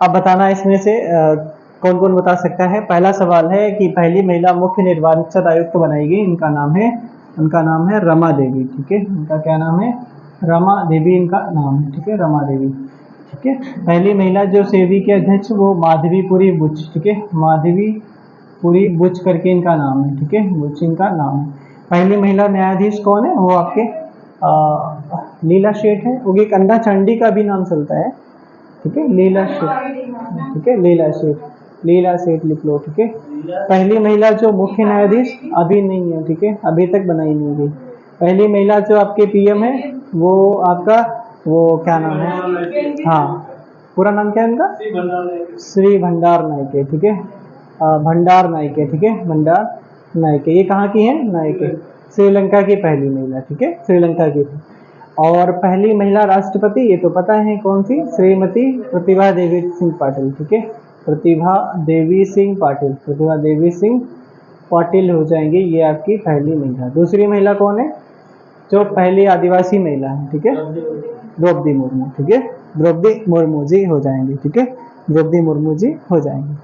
अब बताना इसमें से कौन कौन बता सकता है। पहला सवाल है कि पहली महिला मुख्य निर्वाचन आयुक्त बनाई गई, इनका नाम है उनका नाम है रमा देवी, ठीक है। उनका क्या नाम है? रमा देवी इनका नाम है, ठीक है, रमा देवी, ठीक है। पहली महिला जो सेबी के अध्यक्ष वो माधवीपुरी बुच, ठीक है, माधवीपुरी बुच करके इनका नाम है, ठीक है, बुच इनका नाम है। पहली महिला न्यायाधीश कौन है? वो आपके लीला शेठ है। वो एक अन्ना चंडी का भी नाम चलता है, ठीक है, लीला शेठ, ठीक है, लीला शेठ, लीला सेठ लिख लो, ठीक है। पहली महिला जो मुख्य न्यायाधीश अभी नहीं है, ठीक है, अभी तक बनाई नहीं गई। पहली महिला जो आपके पीएम है वो आपका वो क्या नाम है? हाँ, पूरा नाम क्या है इनका? श्री भंडार नायके, ठीक है, भंडार नायके, ठीक है, भंडार नायके। ये कहाँ की है? नायके, श्रीलंका की पहली महिला, ठीक है, श्रीलंका की। और पहली महिला राष्ट्रपति ये तो पता है कौन सी? श्रीमती प्रतिभा देवी सिंह पाटिल, ठीक है, प्रतिभा देवी सिंह पाटिल, प्रतिभा देवी सिंह पाटिल हो जाएंगे ये आपकी पहली महिला। दूसरी महिला कौन है? जो पहली आदिवासी महिला है, ठीक है, द्रौपदी मुर्मू, ठीक है, द्रौपदी मुर्मू जी हो जाएंगे, ठीक है, द्रौपदी मुर्मू जी हो जाएंगे।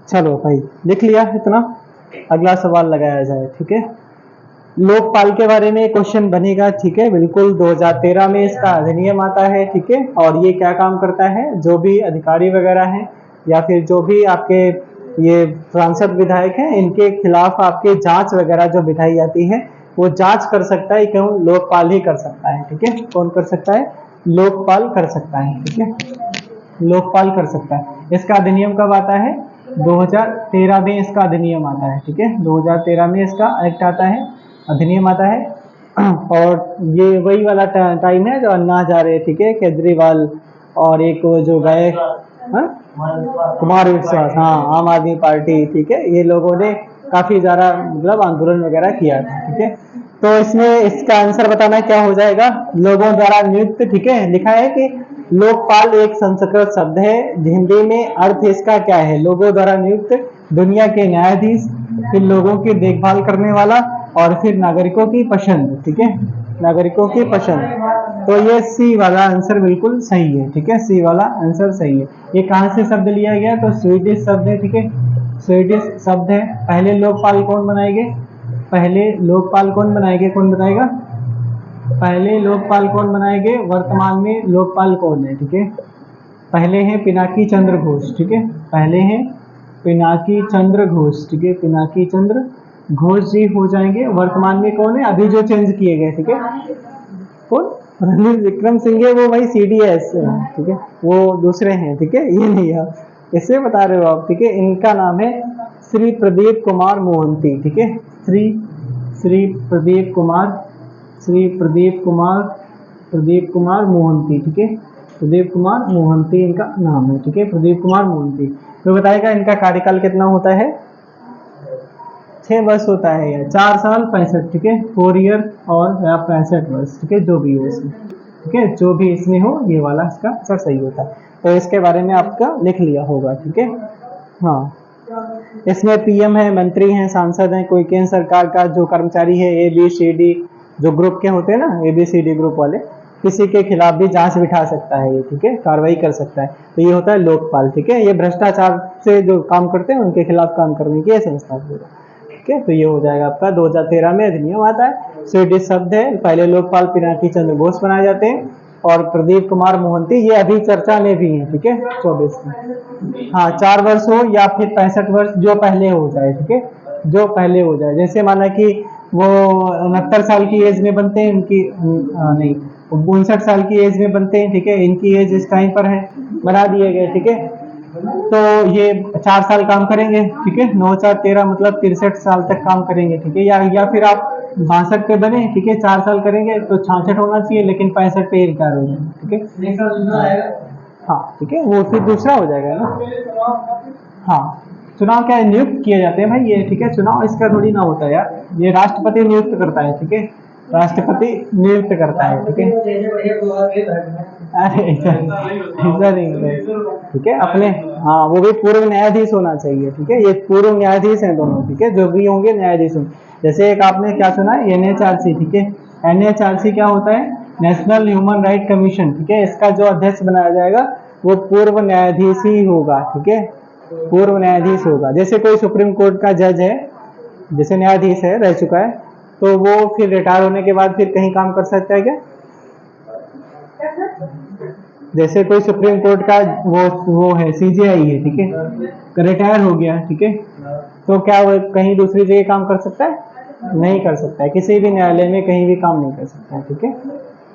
चलो भाई लिख लिया इतना, अगला सवाल लगाया जाए, ठीक है। लोकपाल के बारे में क्वेश्चन बनेगा, ठीक है, बिल्कुल 2013 में इसका अधिनियम आता है, ठीक है। और ये क्या काम करता है? जो भी अधिकारी वगैरह हैं या फिर जो भी आपके ये सांसद विधायक हैं इनके खिलाफ आपके जांच वगैरह जो बिठाई जाती है वो जांच कर सकता है, क्यों? लोकपाल ही कर सकता है, ठीक है। कौन कर सकता है? लोकपाल कर सकता है, ठीक है, लोकपाल कर सकता है। इसका अधिनियम कब आता है? 2013 में इसका अधिनियम आता है, ठीक है, 2013 में इसका एक्ट आता है, अधिनियम आता है। और ये वही वाला टाइम है जो अन्ना हजारे, ठीक है, केजरीवाल और एक वो जो गए कुमार विश्वास, हाँ, आम आदमी पार्टी, ठीक है, ये लोगों ने काफी ज्यादा मतलब आंदोलन वगैरह किया था, ठीक है। तो इसमें इसका आंसर बताना क्या हो जाएगा? लोगों द्वारा नियुक्त, ठीक है, लिखा है कि लोकपाल एक संस्कृत शब्द है, हिंदी में अर्थ इसका क्या है? लोगों द्वारा नियुक्त, दुनिया के न्यायाधीश, फिर लोगों की देखभाल करने वाला और फिर नागरिकों की पसंद, ठीक है, नागरिकों की पसंद। तो ये सी वाला आंसर बिल्कुल सही है, ठीक है, सी वाला आंसर सही है। ये कहाँ से शब्द लिया गया? तो स्वीडिश शब्द है, ठीक है, स्वीडिश शब्द है। पहले लोकपाल कौन बनाएंगे? पहले लोकपाल कौन बनाएंगे? कौन बताएगा? पहले लोकपाल कौन बनाएंगे? वर्तमान में लोकपाल कौन है, ठीक है। पहले हैं पिनाकी चंद्र घोष, ठीक है, पहले हैं पिनाकी चंद्र घोष, ठीक है, पिनाकी चंद्र घोष जी हो जाएंगे। वर्तमान में कौन है? अभी जो चेंज किए गए, ठीक है, कौन? रणवीर विक्रम सिंह है, वो भाई सीडीएस है, ठीक है, वो दूसरे हैं, ठीक है, ये नहीं है, इससे बता रहे हो आप, ठीक है। इनका नाम है श्री प्रदीप कुमार मोहंती, ठीक है, श्री प्रदीप कुमार, श्री प्रदीप कुमार मोहंती, ठीक है, प्रदीप कुमार मोहंती इनका नाम है, ठीक है, प्रदीप कुमार मोहंती। तो बताएगा इनका कार्यकाल कितना होता है? 6 वर्ष होता है, या 4 साल 65, ठीक है, 4 ईयर और या 65 वर्ष, ठीक है, जो भी हो इसमें, ठीक है, जो भी इसमें हो ये वाला इसका आंसर सही होता है। तो इसके बारे में आपका लिख लिया होगा, ठीक है। हाँ, इसमें पीएम है, मंत्री हैं, सांसद हैं, कोई केंद्र सरकार का जो कर्मचारी है, ABCD जो ग्रुप के होते हैं ना, ABCD ग्रुप वाले, किसी के खिलाफ भी जांच बिठा सकता है ये, ठीक है, कार्रवाई कर सकता है। तो ये होता है लोकपाल, ठीक है। ये भ्रष्टाचार से जो काम करते हैं उनके खिलाफ काम करने की संस्था होगा, ठीक है। तो ये हो जाएगा आपका 2013 में अधिनियम आता है, स्वीडिश शब्द है। पहले लोकपाल पिनाकी चंद्र घोष बनाए जाते हैं और प्रदीप कुमार मोहंती ये अभी चर्चा में भी है, ठीक है, 24 में। हाँ, 4 वर्ष हो या फिर 65 वर्ष, जो पहले हो जाए, ठीक है, जो पहले हो जाए। जैसे माना कि वो 69 साल की एज में बनते हैं, इनकी नहीं 59 साल की एज में बनते हैं, ठीक है, इनकी एज इस टाइम पर है, बना दिए गए, ठीक है। तो ये 4 साल काम करेंगे, ठीक है, 9 4 13 मतलब 63 साल तक काम करेंगे, ठीक है। या फिर आप 62 पे बने, ठीक है, 4 साल करेंगे तो 66 होना चाहिए, लेकिन 65 पे रिटायर हो जाएंगे, ठीक है। हाँ, ठीक है, वो फिर दूसरा हो जाएगा ना। हाँ, चुनाव क्या है? नियुक्त किए जाते हैं भाई ये, ठीक है, चुनाव इसका थोड़ी ना होता है यार, ये राष्ट्रपति नियुक्त करता है, ठीक है, राष्ट्रपति नियुक्त करता है, ठीक है। अरे ऐसा नहीं है, ठीक है, अपने हाँ, वो भी पूर्व न्यायाधीश होना चाहिए, ठीक है, ये पूर्व न्यायाधीश हैं दोनों, ठीक है, जो भी होंगे न्यायाधीश होंगे। जैसे एक आपने क्या सुना है, NHRC, ठीक है, NHRC क्या होता है? नेशनल ह्यूमन राइट कमीशन, ठीक है, इसका जो अध्यक्ष बनाया जाएगा वो पूर्व न्यायाधीश ही होगा, ठीक है, पूर्व न्यायाधीश होगा। जैसे कोई सुप्रीम कोर्ट का जज है, जैसे न्यायाधीश है, रह चुका है, तो वो फिर रिटायर होने के बाद फिर कहीं काम कर सकता है क्या? जैसे कोई सुप्रीम कोर्ट का वो है सीजेआई है, ठीक है, रिटायर हो गया, ठीक है, तो क्या वो कहीं दूसरी जगह काम कर सकता है? नहीं कर सकता है। किसी भी न्यायालय में कहीं भी काम नहीं कर सकता है, ठीक है,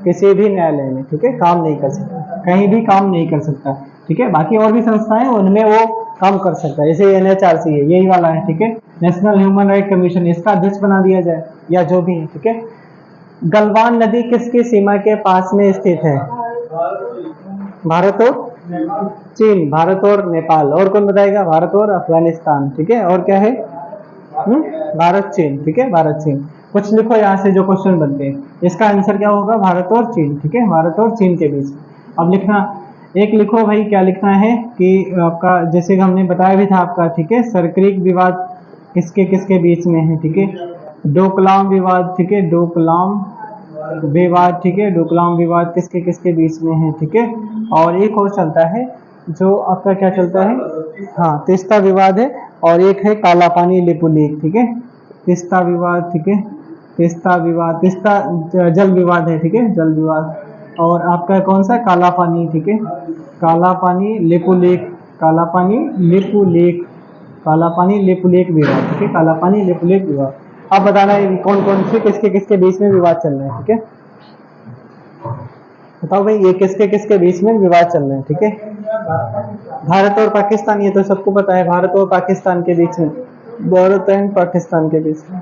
किसी भी न्यायालय में, ठीक है, काम नहीं कर सकता, कहीं भी काम नहीं कर सकता, ठीक है। बाकी और भी संस्थाएं उनमें वो काम कर सकता है, जैसे एनएचआरसी है, यही वाला है, ठीक है, नेशनल ह्यूमन राइट कमीशन, इसका अध्यक्ष बना दिया जाए या जो भी है, ठीक है। गलवान नदी किसकी सीमा के पास में स्थित है? भारत और चीन, भारत और नेपाल, और कौन बताएगा? भारत और अफगानिस्तान, ठीक है, और क्या है? भारत चीन, ठीक है, भारत चीन। कुछ लिखो यहाँ से जो क्वेश्चन बनते हैं, इसका आंसर क्या होगा? भारत और चीन, ठीक है, भारत और चीन के बीच। अब लिखना, एक लिखो भाई, क्या लिखना है कि आपका जैसे हमने बताया भी था आपका, ठीक है, सरक्रिक विवाद किसके किसके बीच में है, ठीक है, डोकलाम विवाद, ठीक है, डोकलाम विवाद, ठीक है, डोकलाम विवाद किसके किसके बीच में है, ठीक है। और एक और चलता है जो आपका क्या चलता है, हाँ, तीस्ता विवाद है, और एक है काला पानी लिपुलेख, ठीक है, तीस्ता विवाद, ठीक है, तीस्ता विवाद, तीस्ता जल विवाद है, ठीक है, जल विवाद। और आपका कौन सा? काला पानी, ठीक है, काला पानी लिपुलेख, काला पानी लिपुलेख, काला पानी लिपुलेख विवाद, ठीक है, काला पानी लिपुलेख विवाद। आप बताना है कौन कौन से किसके किसके बीच में विवाद चल रहा है, ठीक है, बताओ भाई, ये किसके किसके बीच में विवाद चल रहे हैं, ठीक है। भारत और पाकिस्तान, ये तो सबको पता है, भारत और पाकिस्तान के बीच में, भारत एंड पाकिस्तान के बीच में।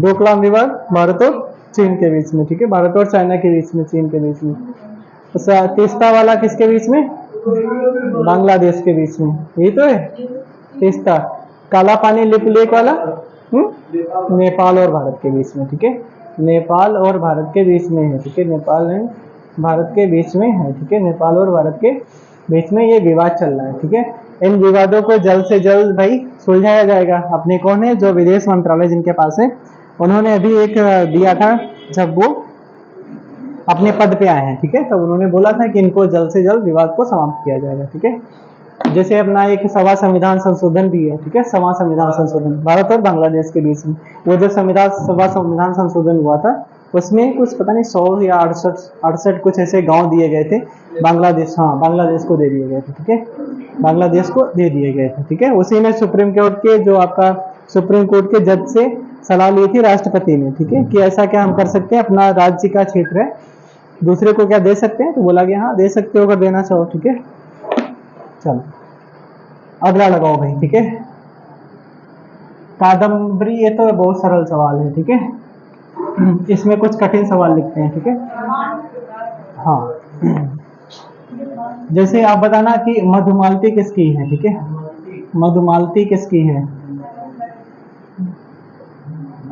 डोकलाम विवाद भारत और चीन के बीच में, ठीक है, भारत और चाइना के बीच में, चीन के बीच में। तीसरा वाला किसके बीच में? बांग्लादेश के बीच में, यही तो है तीसरा। काला पानी लिपुलेख वाला नेपाल और भारत के बीच में, ठीक है, नेपाल और भारत के बीच में है, ठीक है, नेपाल एंड भारत के बीच में है, ठीक है, नेपाल और भारत के बीच में ये विवाद चल रहा है, ठीक है। इन विवादों को जल्द से जल्द भाई सुलझाया जाएगा। अपने कौन है जो विदेश मंत्रालय जिनके पास है, उन्होंने अभी एक दिया था जब वो अपने पद पे आए हैं, ठीक है, तब उन्होंने बोला था कि इनको जल्द से जल्द विवाद को समाप्त किया जाएगा, ठीक है। जैसे अपना एक सभा संविधान संशोधन भी है, ठीक है, सभा संविधान संशोधन भारत और बांग्लादेश के बीच में। वो जो सभा संविधान संशोधन हुआ था उसमें कुछ पता नहीं 100 या 68 कुछ ऐसे गांव दिए गए थे बांग्लादेश, हाँ, बांग्लादेश को दे दिए गए थे, ठीक है, बांग्लादेश को दे दिए गए थे, ठीक है। उसी में सुप्रीम कोर्ट के जो आपका सुप्रीम कोर्ट के जज से सलाह ली थी राष्ट्रपति ने, ठीक है, कि ऐसा क्या हम कर सकते हैं, अपना राज्य का क्षेत्र है दूसरे को क्या दे सकते हैं, तो बोला गया हाँ दे सकते हो अगर देना चाहो, ठीक है। चलो अगला लगाओ भाई, ठीक है, कादम्बरी, ये तो बहुत सरल सवाल है, ठीक है, इसमें कुछ कठिन सवाल लिखते हैं, ठीक है। हाँ, जैसे आप बताना कि मधुमालती किसकी है, ठीक है, मधुमालती किसकी है,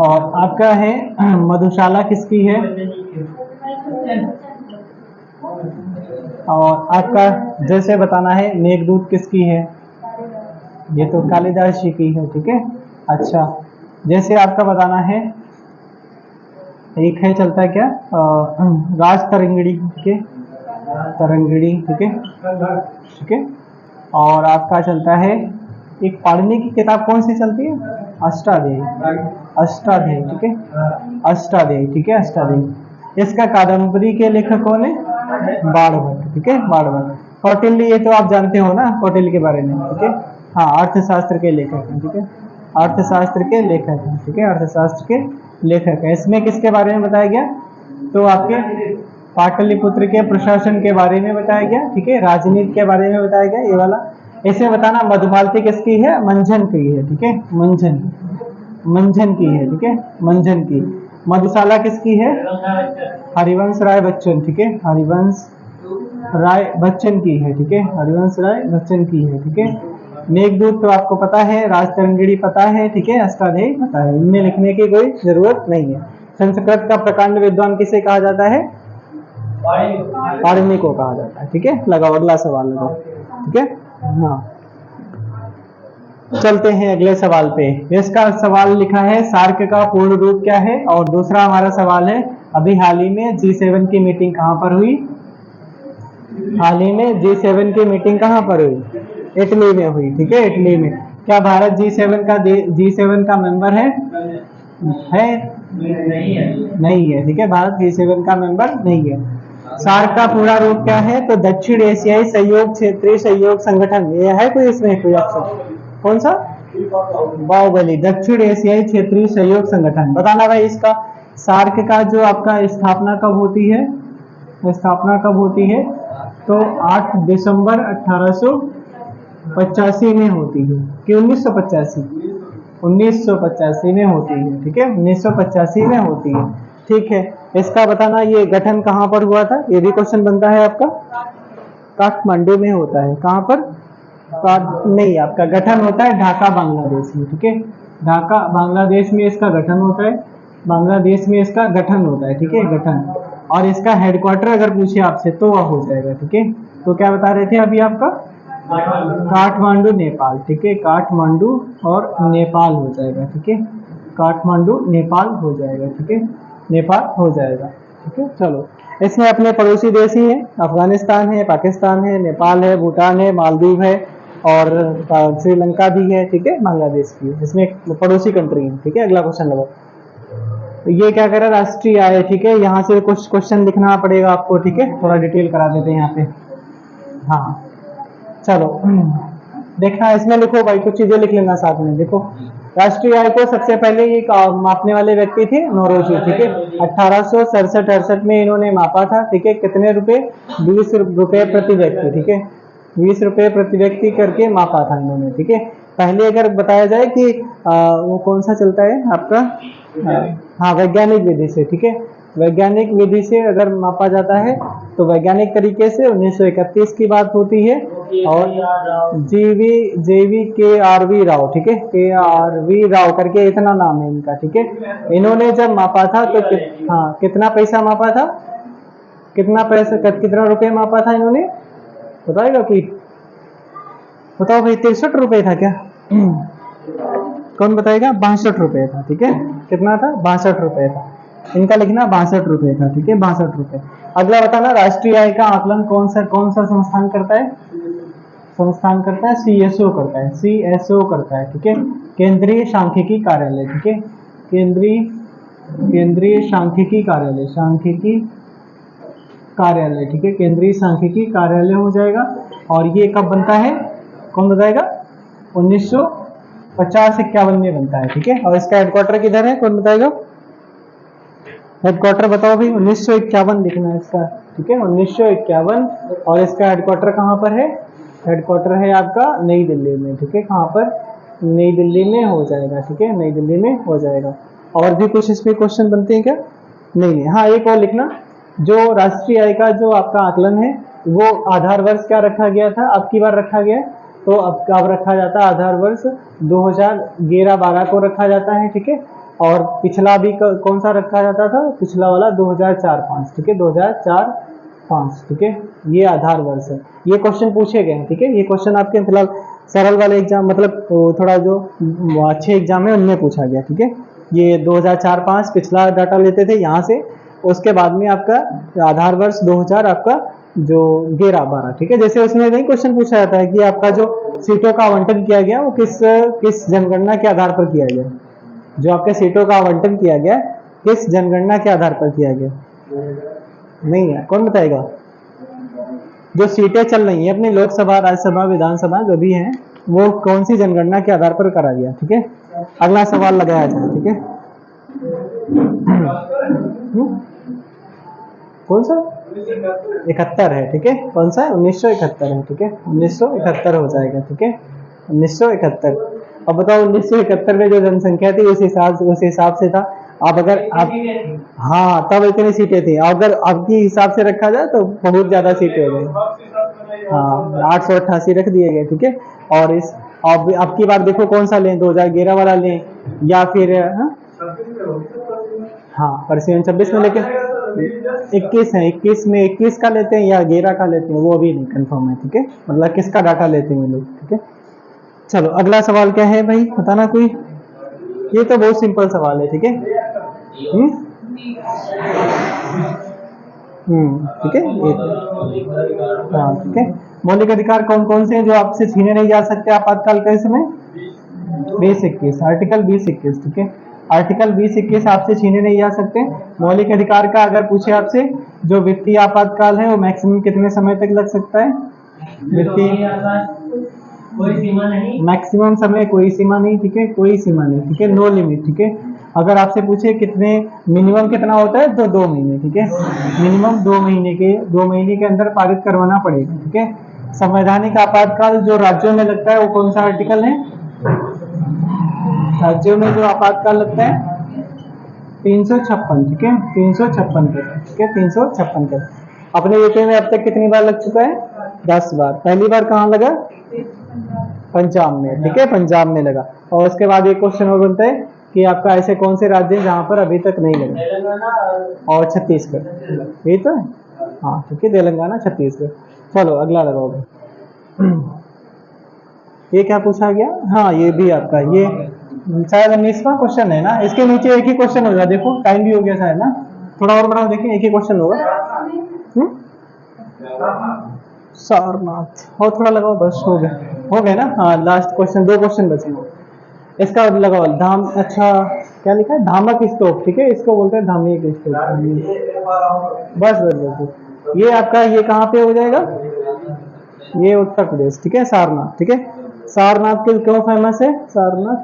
और आपका है मधुशाला किसकी है, और आपका जैसे बताना है मेघदूत किसकी है, ये तो कालिदास जी की है, ठीक है। अच्छा, जैसे आपका बताना है, एक है चलता है क्या, राज तरंगिणी, ठीक है, तरंगिणी, ठीक है, ठीक है। और आपका चलता है एक पाणिनि की किताब कौन सी चलती है, अष्टाध्यायी, अष्टाध्यायी, ठीक है, अष्टाध्यायी, ठीक है, अष्टाध्यायी। इसका कादम्बरी के लेखक कौन है, बाणभट्ट, ठीक है, बाणभट्ट। कौटिल्य, ये तो आप जानते हो ना कौटिल्य के बारे में, ठीक है, हाँ, अर्थशास्त्र के लेखक हैं, ठीक है, अर्थशास्त्र के लेखक हैं, ठीक है, अर्थशास्त्र के लेखक है। इसमें किसके बारे में बताया गया, तो आपके पाटलिपुत्र के प्रशासन के बारे में बताया गया, ठीक है, राजनीति के बारे में बताया गया, ये वाला। ऐसे बताना मधुमालती किसकी है, मंझन की है, ठीक है, मंझन, मंझन की है, ठीक है, मंझन की। मधुशाला किसकी है, हरिवंश राय बच्चन, ठीक है, हरिवंश राय बच्चन की है, ठीक है, हरिवंश राय बच्चन की है, ठीक है। मेघदूत तो आपको पता है, राजतरंगिणी पता है, ठीक है, अष्टाध्यायी पता है, इनमें लिखने की कोई जरूरत नहीं है। संस्कृत का प्रकांड विद्वान किसे कहा जाता है, पाणिनि को कहा जाता है, ठीक है। लगाओ अगला सवाल लगाओ, ठीक है, हाँ, चलते हैं अगले सवाल पे। इसका सवाल लिखा है सार्क का पूर्ण रूप क्या है, और दूसरा हमारा सवाल है अभी हाल ही में G7 की मीटिंग कहां पर हुई, हाल ही में G7 की मीटिंग कहां पर हुई, इटली में हुई, ठीक है, इटली में। क्या भारत G7 का मेंबर है, नहीं है, ठीक है, भारत G7 का मेंबर नहीं है। सार्क का पूरा रूप क्या है? तो दक्षिण एशियाई सहयोग क्षेत्रीय सहयोग संगठन। ये है कोई इसमें कोई ऑप्शन? कौन सा? बाहुबली, दक्षिण एशियाई क्षेत्रीय सहयोग संगठन। बताना भाई इसका सार्क का जो आपका स्थापना कब होती है? स्थापना कब होती है? तो 8 दिसंबर 1885 में होती है कि 1985? 1985 में होती है, ठीक है, 1985 में होती है। ठीक है, इसका बताना ये गठन कहाँ पर हुआ था? ये भी क्वेश्चन बनता है आपका। काठमांडू में होता है। कहाँ पर? नहीं, आपका गठन होता है ढाका बांग्लादेश में, ठीक है, ढाका बांग्लादेश में इसका गठन होता है। बांग्लादेश में इसका गठन होता है, ठीक है, गठन। और इसका हेडक्वार्टर अगर पूछे आपसे तो वह हो जाएगा, ठीक है। तो क्या बता रहे थे अभी आपका? काठमांडू नेपाल, ठीक है, काठमांडू और नेपाल हो जाएगा, ठीक है, काठमांडू नेपाल हो जाएगा, ठीक है, नेपाल हो जाएगा, ठीक है। चलो, इसमें अपने पड़ोसी देश ही है, अफगानिस्तान है, पाकिस्तान है, नेपाल है, भूटान है, मालदीव है और श्रीलंका भी है, ठीक है, बांग्लादेश भी है। इसमें पड़ोसी कंट्री है, ठीक है। अगला क्वेश्चन लगाओ। तो ये क्या कह रहा है? राष्ट्रीय आय, ठीक है, यहाँ से कुछ क्वेश्चन लिखना पड़ेगा आपको, ठीक है, थोड़ा डिटेल करा देते हैं यहाँ पे। हाँ, चलो देखना, इसमें लिखो भाई, कुछ चीजें लिख लेना साथ में। देखो, राष्ट्रीय आय को सबसे पहले ये मापने वाले व्यक्ति थे नौरोजी, ठीक है, 1867-68 में इन्होंने मापा था, ठीक है। कितने रुपए? 20 रुपए प्रति व्यक्ति, ठीक है, 20 रुपए प्रति व्यक्ति करके मापा था इन्होंने, ठीक है। पहले अगर बताया जाए कि वो कौन सा चलता है आपका? हाँ, वैज्ञानिक विधि से, ठीक है, वैज्ञानिक विधि से अगर मापा जाता है तो वैज्ञानिक तरीके से 1931 की बात होती है। और जेवी के आर वी राव, ठीक है, के आर वी राव करके इतना नाम है इनका, ठीक है। इन्होंने जब मापा था तो हाँ, कितना पैसा मापा था? कितना पैसा, कितना रुपए मापा था इन्होंने? बताएगा कि? बताओ भाई, 63 रुपए था क्या? कौन बताएगा? 62 रुपए था, ठीक है। कितना था? 62 रुपए था। इनका लिखना 62 रुपए था, ठीक है, 62 रुपए। अगला बताना, राष्ट्रीय आय का आकलन कौन सा संस्थान करता है? संस्थान करता है सीएसओ करता है, सीएसओ करता है, ठीक है, केंद्रीय सांख्यिकी कार्यालय, ठीक है, केंद्रीय सांख्यिकी कार्यालय, सांख्यिकी कार्यालय, ठीक है, केंद्रीय सांख्यिकी कार्यालय हो जाएगा। और ये कब बनता है? कौन बताएगा? 1950-51 में बनता है, ठीक है। और इसका हेडक्वार्टर किधर है? कौन बताएगा? हेडक्वार्टर बताओ भाई। 1951 लिखना है इसका, ठीक है, 1951। और इसका हेडक्वार्टर कहाँ पर है? हेडक्वार्टर है आपका नई दिल्ली में, ठीक है, कहाँ पर? नई दिल्ली में हो जाएगा, ठीक है, नई दिल्ली में हो जाएगा। और भी कुछ इसमें क्वेश्चन बनते हैं क्या? नहीं। हाँ, एक और लिखना, जो राष्ट्रीय आय का जो आपका आकलन है वो आधार वर्ष क्या रखा गया था? अब की बार रखा गया, तो अब रखा जाता है आधार वर्ष 2011-12 को रखा जाता है, ठीक है। और पिछला भी कौन सा रखा जाता था? पिछला वाला 2004-05, ठीक है, 2004-05, ठीक है, ये आधार वर्ष है। ये क्वेश्चन पूछे गए हैं, ठीक है, ये क्वेश्चन आपके फिलहाल सरल वाले एग्जाम, मतलब थोड़ा जो अच्छे एग्जाम है उनमें पूछा गया, ठीक है। ये 2004-05 पिछला डाटा लेते थे यहाँ से, उसके बाद में आपका आधार वर्ष 2000 आपका जो 11-12, ठीक है। जैसे उसमें नहीं क्वेश्चन पूछा जाता है कि आपका जो सीटों का आवंटन किया गया वो किस जनगणना के आधार पर किया गया? जो आपके सीटों का आवंटन किया गया किस जनगणना के आधार पर किया गया? नहीं है, कौन बताएगा? जो सीटें चल रही हैं अपनी लोकसभा, राज्यसभा, विधानसभा जो भी हैं, वो कौन सी जनगणना के आधार पर करा गया, ठीक है। अगला सवाल लगाया जाए, ठीक है। कौन सा? 71 है, ठीक है, कौन सा? 1971 है, ठीक है, 1971 हो जाएगा, ठीक है, 1971। अब बताओ 1971 में जो जनसंख्या थी उस हिसाब से था। अब अगर आप, हाँ, तब इतनी सीटें थी, अगर आपकी हिसाब से रखा जाए तो बहुत ज्यादा सीटें हो गई। हाँ, 888 रख दिए गए, ठीक है। और इस अब की बार देखो कौन सा लें, 2011 वाला लें या फिर हाँ, परसेंट 26 में लेके 21 है, 21 में 21 का लेते हैं या 11 का लेते हैं वो अभी नहीं कंफर्म है, ठीक है, मतलब किसका डाटा लेते हैं लोग, ठीक है। चलो, अगला सवाल क्या है भाई, बताना कोई। ये तो बहुत सिंपल सवाल है, ठीक है। ठीक है, हाँ, ठीक है। मौलिक अधिकार कौन कौन से हैं जो आपसे छीने नहीं जा सकते आपातकाल के समय? 20-21, आर्टिकल 20-21, ठीक है। आर्टिकल 20-21 आपसे छीने नहीं जा सकते। मौलिक अधिकार का अगर पूछे आपसे, जो वित्तीय आपातकाल है वो मैक्सिमम कितने समय तक लग सकता है? वित्तीय कोई सीमा नहीं, मैक्सिमम समय कोई सीमा नहीं, ठीक है, कोई सीमा नहीं, ठीक है, नो लिमिट, ठीक है। अगर आपसे पूछे कितने, मिनिमम कितना होता है, तो 2 महीने, ठीक है, मिनिमम 2 महीने के अंदर पारित करवाना पड़ेगा, ठीक है। संवैधानिक आपातकाल जो राज्यों में लगता है वो कौन सा आर्टिकल है? राज्यों में जो आपातकाल लगता है 356, ठीक है, 356 के, ठीक है, 356 के। अपने यूपी में अब तक कितनी बार लग चुका है? 10 बार। पहली बार कहाँ लगा? पंजाब में, ठीक है, पंजाब में लगा। और उसके बाद एक क्वेश्चन और बनता है कि आपका ऐसे कौन से राज्य हैं जहां पर अभी तक नहीं लगा? और छत्तीसगढ़, यही तो है, हाँ, ठीक है, तेलंगाना, छत्तीसगढ़। चलो अगला लगाओ। ये क्या पूछा गया? हाँ, ये भी आपका, ये शायद 19वां क्वेश्चन है ना, इसके नीचे एक ही क्वेश्चन होगा, देखो टाइम भी हो गया शायद ना, थोड़ा और बढ़ाओ, देखिए एक ही क्वेश्चन होगा। सारनाथ, और थोड़ा लगाओ, बस हो गया ना। हाँ, लास्ट क्वेश्चन, 2 क्वेश्चन बचे हैं, इसका लगाओ। धाम, अच्छा क्या लिखा है? धामक स्तूप, ठीक है, इसको बोलते हैं धार्मिक स्तूप। बस बस बस बस। ये आपका, ये कहाँ पे हो जाएगा? ये उत्तर प्रदेश, ठीक है, सारनाथ, ठीक है। सारनाथ के क्यों फेमस है? सारनाथ,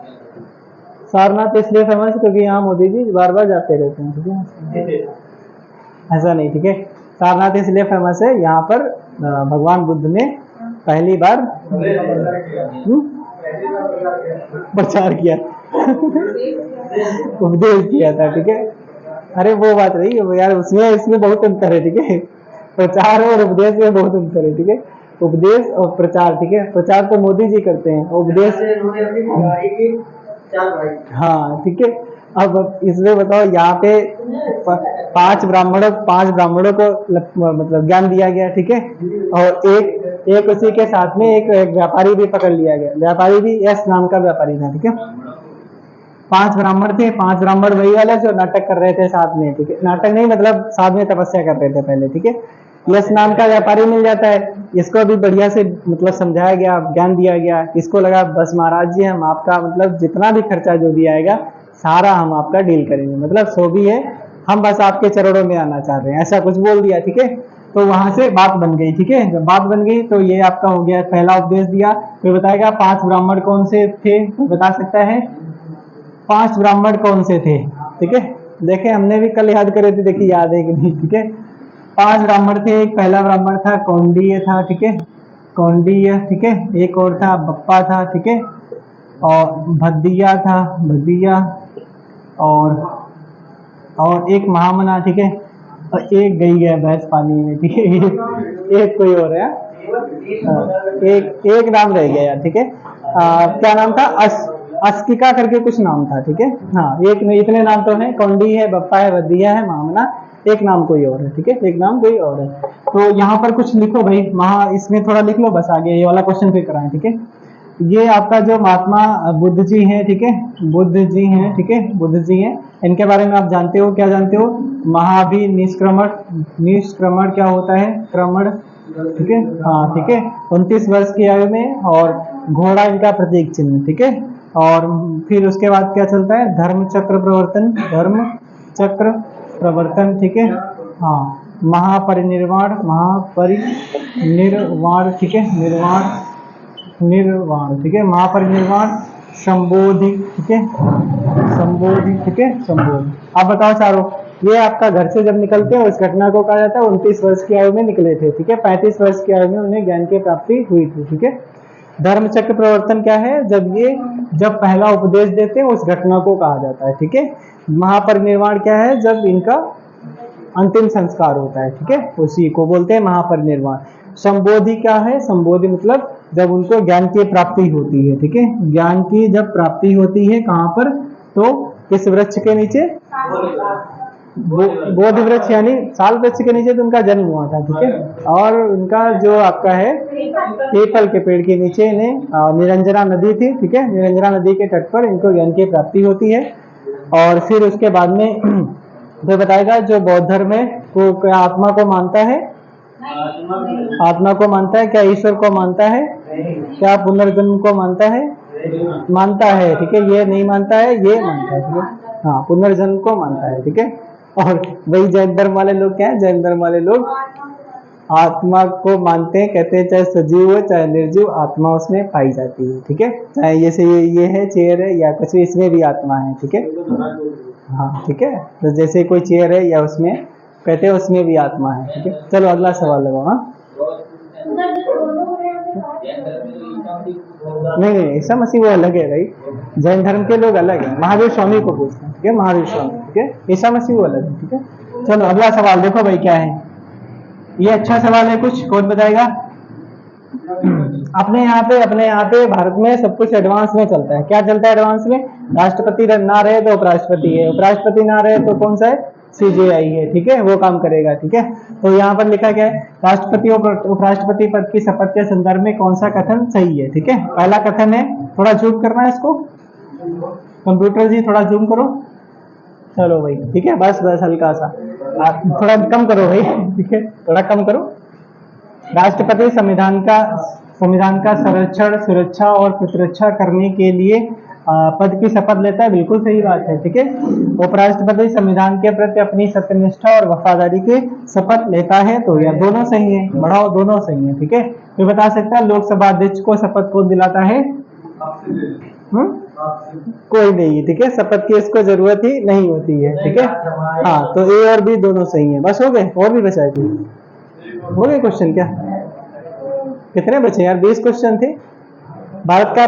सारनाथ इसलिए फेमस है क्योंकि यहाँ मोदी जी बार बार जाते रहते हैं, ठीक है, ऐसा नहीं, ठीक है। सारनाथ इसलिए फेमस है, यहाँ पर भगवान बुद्ध ने पहली बार प्रचार किया, उपदेश किया था, ठीक है। अरे वो बात रही है यार, उसमें इसमें बहुत अंतर है, ठीक है, प्रचार और उपदेश में बहुत अंतर है, ठीक है, उपदेश और प्रचार, ठीक है, प्रचार तो मोदी जी करते हैं, उपदेश, हाँ, ठीक है। अब इसमें बताओ, यहाँ पे 5 ब्राह्मणों को मतलब ज्ञान दिया गया, ठीक है, और एक उसी के साथ में एक व्यापारी भी पकड़ लिया गया, व्यापारी भी यस नाम का व्यापारी था, ठीक है। 5 ब्राह्मण थे, 5 ब्राह्मण वही वाले जो नाटक कर रहे थे साथ में, ठीक है, नाटक नहीं मतलब साथ में तपस्या कर रहे थे पहले, ठीक है। यस नाम का व्यापारी मिल जाता है, इसको भी बढ़िया से मतलब समझाया गया, ज्ञान दिया गया, इसको लगा बस महाराज जी हम आपका मतलब जितना भी खर्चा जो भी आएगा सारा हम आपका डील करेंगे, मतलब सो भी है, हम बस आपके चरणों में आना चाह रहे हैं, ऐसा कुछ बोल दिया, ठीक है। तो वहां से बात बन गई, ठीक है, जब बात बन गई तो ये आपका हो गया, पहला उपदेश दिया। फिर बताएगा 5 ब्राह्मण कौन से थे, तो बता सकता है 5 ब्राह्मण कौन से थे, ठीक है। देखे हमने भी कल याद करे थे, देखिए याद है कि नहीं, ठीक है। 5 ब्राह्मण थे, एक पहला ब्राह्मण था कौंडिय था, ठीक है, कौंडिय, ठीक है, एक और था बप्पा था, ठीक है, और भद्दिया था, भद्दिया, और एक महामना, ठीक है, और एक गई गया भैंस पानी में, ठीक है, एक कोई और है, एक नाम रह गया यार, ठीक है, क्या नाम था? अस्किका करके कुछ नाम था, ठीक है, हाँ, एक नहीं, इतने नाम तो हैं, कौंडी है, बप्पा है, भद्दिया है, महामना, एक नाम कोई और है, ठीक है, एक नाम कोई और है। तो यहाँ पर कुछ लिखो भाई, इसमें थोड़ा लिख लो बस, आगे ये वाला क्वेश्चन फिर कराएं, ठीक है। ये आपका जो महात्मा बुद्ध जी हैं, ठीक है, बुद्ध जी हैं, ठीक है, बुद्ध जी हैं, इनके बारे में आप जानते हो, क्या जानते हो? महाभिनिष्क्रमण, निष्क्रमण क्या होता है? क्रमण, ठीक है, हाँ, ठीक है, 29 वर्ष की आयु में, और घोड़ा इनका प्रतीक चिन्ह, ठीक है। और फिर उसके बाद क्या चलता है? धर्म चक्र प्रवर्तन, धर्म चक्र प्रवर्तन, ठीक है, हाँ, महापरिनिर्वाण, महापरिनिर्वाण, ठीक है, निर्वाण, ठीक है, महापरिनिर्वाण, संबोधि, ठीक है, संबोधि, ठीक है, संबोधि। आप बताओ चारों, ये आपका घर से जब निकलते हैं उस घटना को कहा जाता है 29 वर्ष की आयु में निकले थे, ठीक है, 35 वर्ष की आयु में उन्हें ज्ञान की प्राप्ति हुई थी, ठीक है। धर्म चक्र प्रवर्तन क्या है? जब पहला उपदेश देते हैं उस घटना को कहा जाता है, ठीक है। महापरिनिर्वाण क्या है? जब इनका अंतिम संस्कार होता है, ठीक है, उसी को बोलते हैं महापरिनिर्वाण। संबोधि क्या है? संबोधि मतलब जब उनको ज्ञान की प्राप्ति होती है, ठीक है, ज्ञान की जब प्राप्ति होती है, कहाँ पर? तो किस वृक्ष के नीचे? बोध वृक्ष, यानी साल वृक्ष के नीचे तो उनका जन्म हुआ था, ठीक है। और उनका जो आपका है पीपल के पेड़ के नीचे इन्हें निरंजना नदी थी, ठीक है, निरंजना नदी के तट पर इनको ज्ञान की प्राप्ति होती है। और फिर उसके बाद में तो बताएगा जो बौद्ध धर्म है वो क्या आत्मा को मानता है? आत्मा को मानता है। क्या ईश्वर को मानता है? क्या पुनर्जन्म को मानता है? मानता है, ठीक है, ये नहीं मानता है, ये मानता है, ठीक है। हाँ, पुनर्जन्म को मानता है, ठीक है। और वही जैन धर्म वाले लोग क्या है, जैन धर्म वाले लोग आत्मा को मानते हैं, कहते हैं चाहे सजीव हो चाहे निर्जीव आत्मा उसमें पाई जाती है, ठीक है। चाहे जैसे ये है चेयर है या कुछ भी, इसमें भी आत्मा है, ठीक है। हाँ ठीक है, तो जैसे कोई चेयर है या उसमें कहते हैं उसमें भी आत्मा है, ठीक है। चलो अगला सवाल लगाओ। हाँ नहीं नहीं, ईसा मसीह वो अलग है भाई, जैन धर्म के लोग अलग है, महावीर स्वामी को पूछते हैं, ठीक है, महावीर स्वामी, ठीक है। ईसा मसीह वो अलग है, ठीक है। चलो अगला सवाल देखो भाई क्या है, ये अच्छा सवाल है, कुछ कौन बताएगा। अपने यहाँ पे भारत में सब कुछ एडवांस में चलता है, क्या चलता है एडवांस में, राष्ट्रपति ना रहे तो उपराष्ट्रपति है, उपराष्ट्रपति ना रहे तो कौन सा है, सीजेआई है, ठीक है, वो काम करेगा, ठीक है। तो यहाँ पर लिखा क्या है, राष्ट्रपति और उपराष्ट्रपति पद की शपथ के संदर्भ में कौन सा कथन सही है, ठीक है। पहला कथन है, थोड़ा जूम करना है इसको, कंप्यूटर जी थोड़ा जूम करो, चलो भाई, ठीक है, बस बस हल्का सा, थोड़ा कम करो भाई, ठीक है, थोड़ा कम करो। राष्ट्रपति संविधान का संरक्षण, सुरक्षा और प्रतिरक्षा करने के लिए पद की शपथ लेता है, बिल्कुल सही बात है, ठीक है। उपराष्ट्रपति संविधान के प्रति अपनी सत्यनिष्ठा और वफादारी की शपथ लेता है, तो यह दोनों सही है, बढ़ाओ दोनों सही है, ठीक है। तो बता सकता है लोकसभा अध्यक्ष को शपथ कौन दिलाता है, कोई नहीं, ठीक है, शपथ की इसको जरूरत ही नहीं होती है, ठीक है। हाँ, तो ए और बी दोनों सही है, बस हो गए, और भी बचा है, हो गए क्वेश्चन क्या, कितने बचे यार, 20 क्वेश्चन थे। भारत का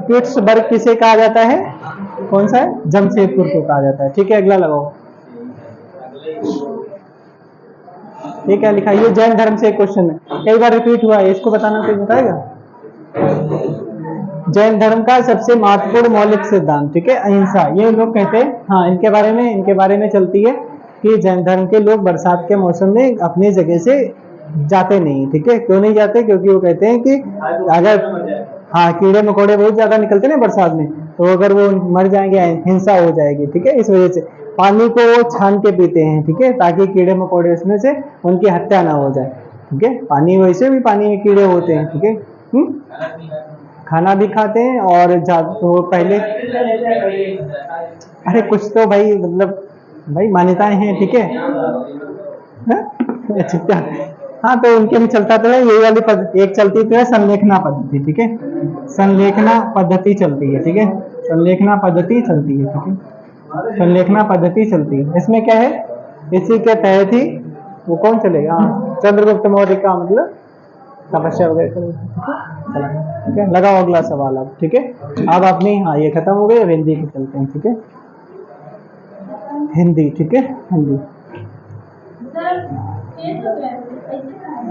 पिट्सबर्ग किसे कहा जाता है, कौन सा है, जमशेदपुर को कहा जाता है, ठीक है। अगला लगाओ, ये क्या लिखा है, ये जैन धर्म से एक क्वेश्चन है, कई बार रिपीट हुआ है, इसको बताना कोई बताएगा। जैन धर्म का सबसे महत्वपूर्ण मौलिक सिद्धांत, ठीक है, अहिंसा, ये लोग कहते हैं, हाँ इनके बारे में चलती है कि जैन धर्म के लोग बरसात के मौसम में अपनी जगह से जाते नहीं, ठीक है। क्यों नहीं जाते, क्योंकि वो कहते हैं कि अगर, हाँ, कीड़े मकोड़े बहुत ज्यादा निकलते हैं ना बरसात में, तो अगर वो मर जाएंगे हिंसा हो जाएगी, ठीक है। इस वजह से पानी को वो छान के पीते हैं, ठीक है, ताकि कीड़े मकोड़े उसमें से उनकी हत्या ना हो जाए, ठीक है। पानी, वैसे भी पानी में कीड़े होते हैं, ठीक है। खाना भी खाते हैं और तो पहले, अरे कुछ तो भाई मतलब भाई मान्यताएं हैं, ठीक है। अच्छा, हाँ, तो उनके भी चलता तो है, यही वाली एक चलती तो है संलेखना पद्धति, ठीक है, संलेखना पद्धति चलती है, ठीक है, संलेखना पद्धति चलती है, ठीक है, संलेखना पद्धति चलती है। इसमें क्या है, इसी के तहत ही वो कौन चलेगा, चंद्रगुप्त मौर्य का मतलब तपस्या वगैरह, ठीक है। लगाओ अगला सवाल अब, ठीक है। अब अपनी, हाँ ये खत्म हो गई, अब हिंदी के चलते हैं, ठीक है, हिंदी, ठीक है, हिंदी,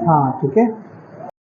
हाँ ठीक है।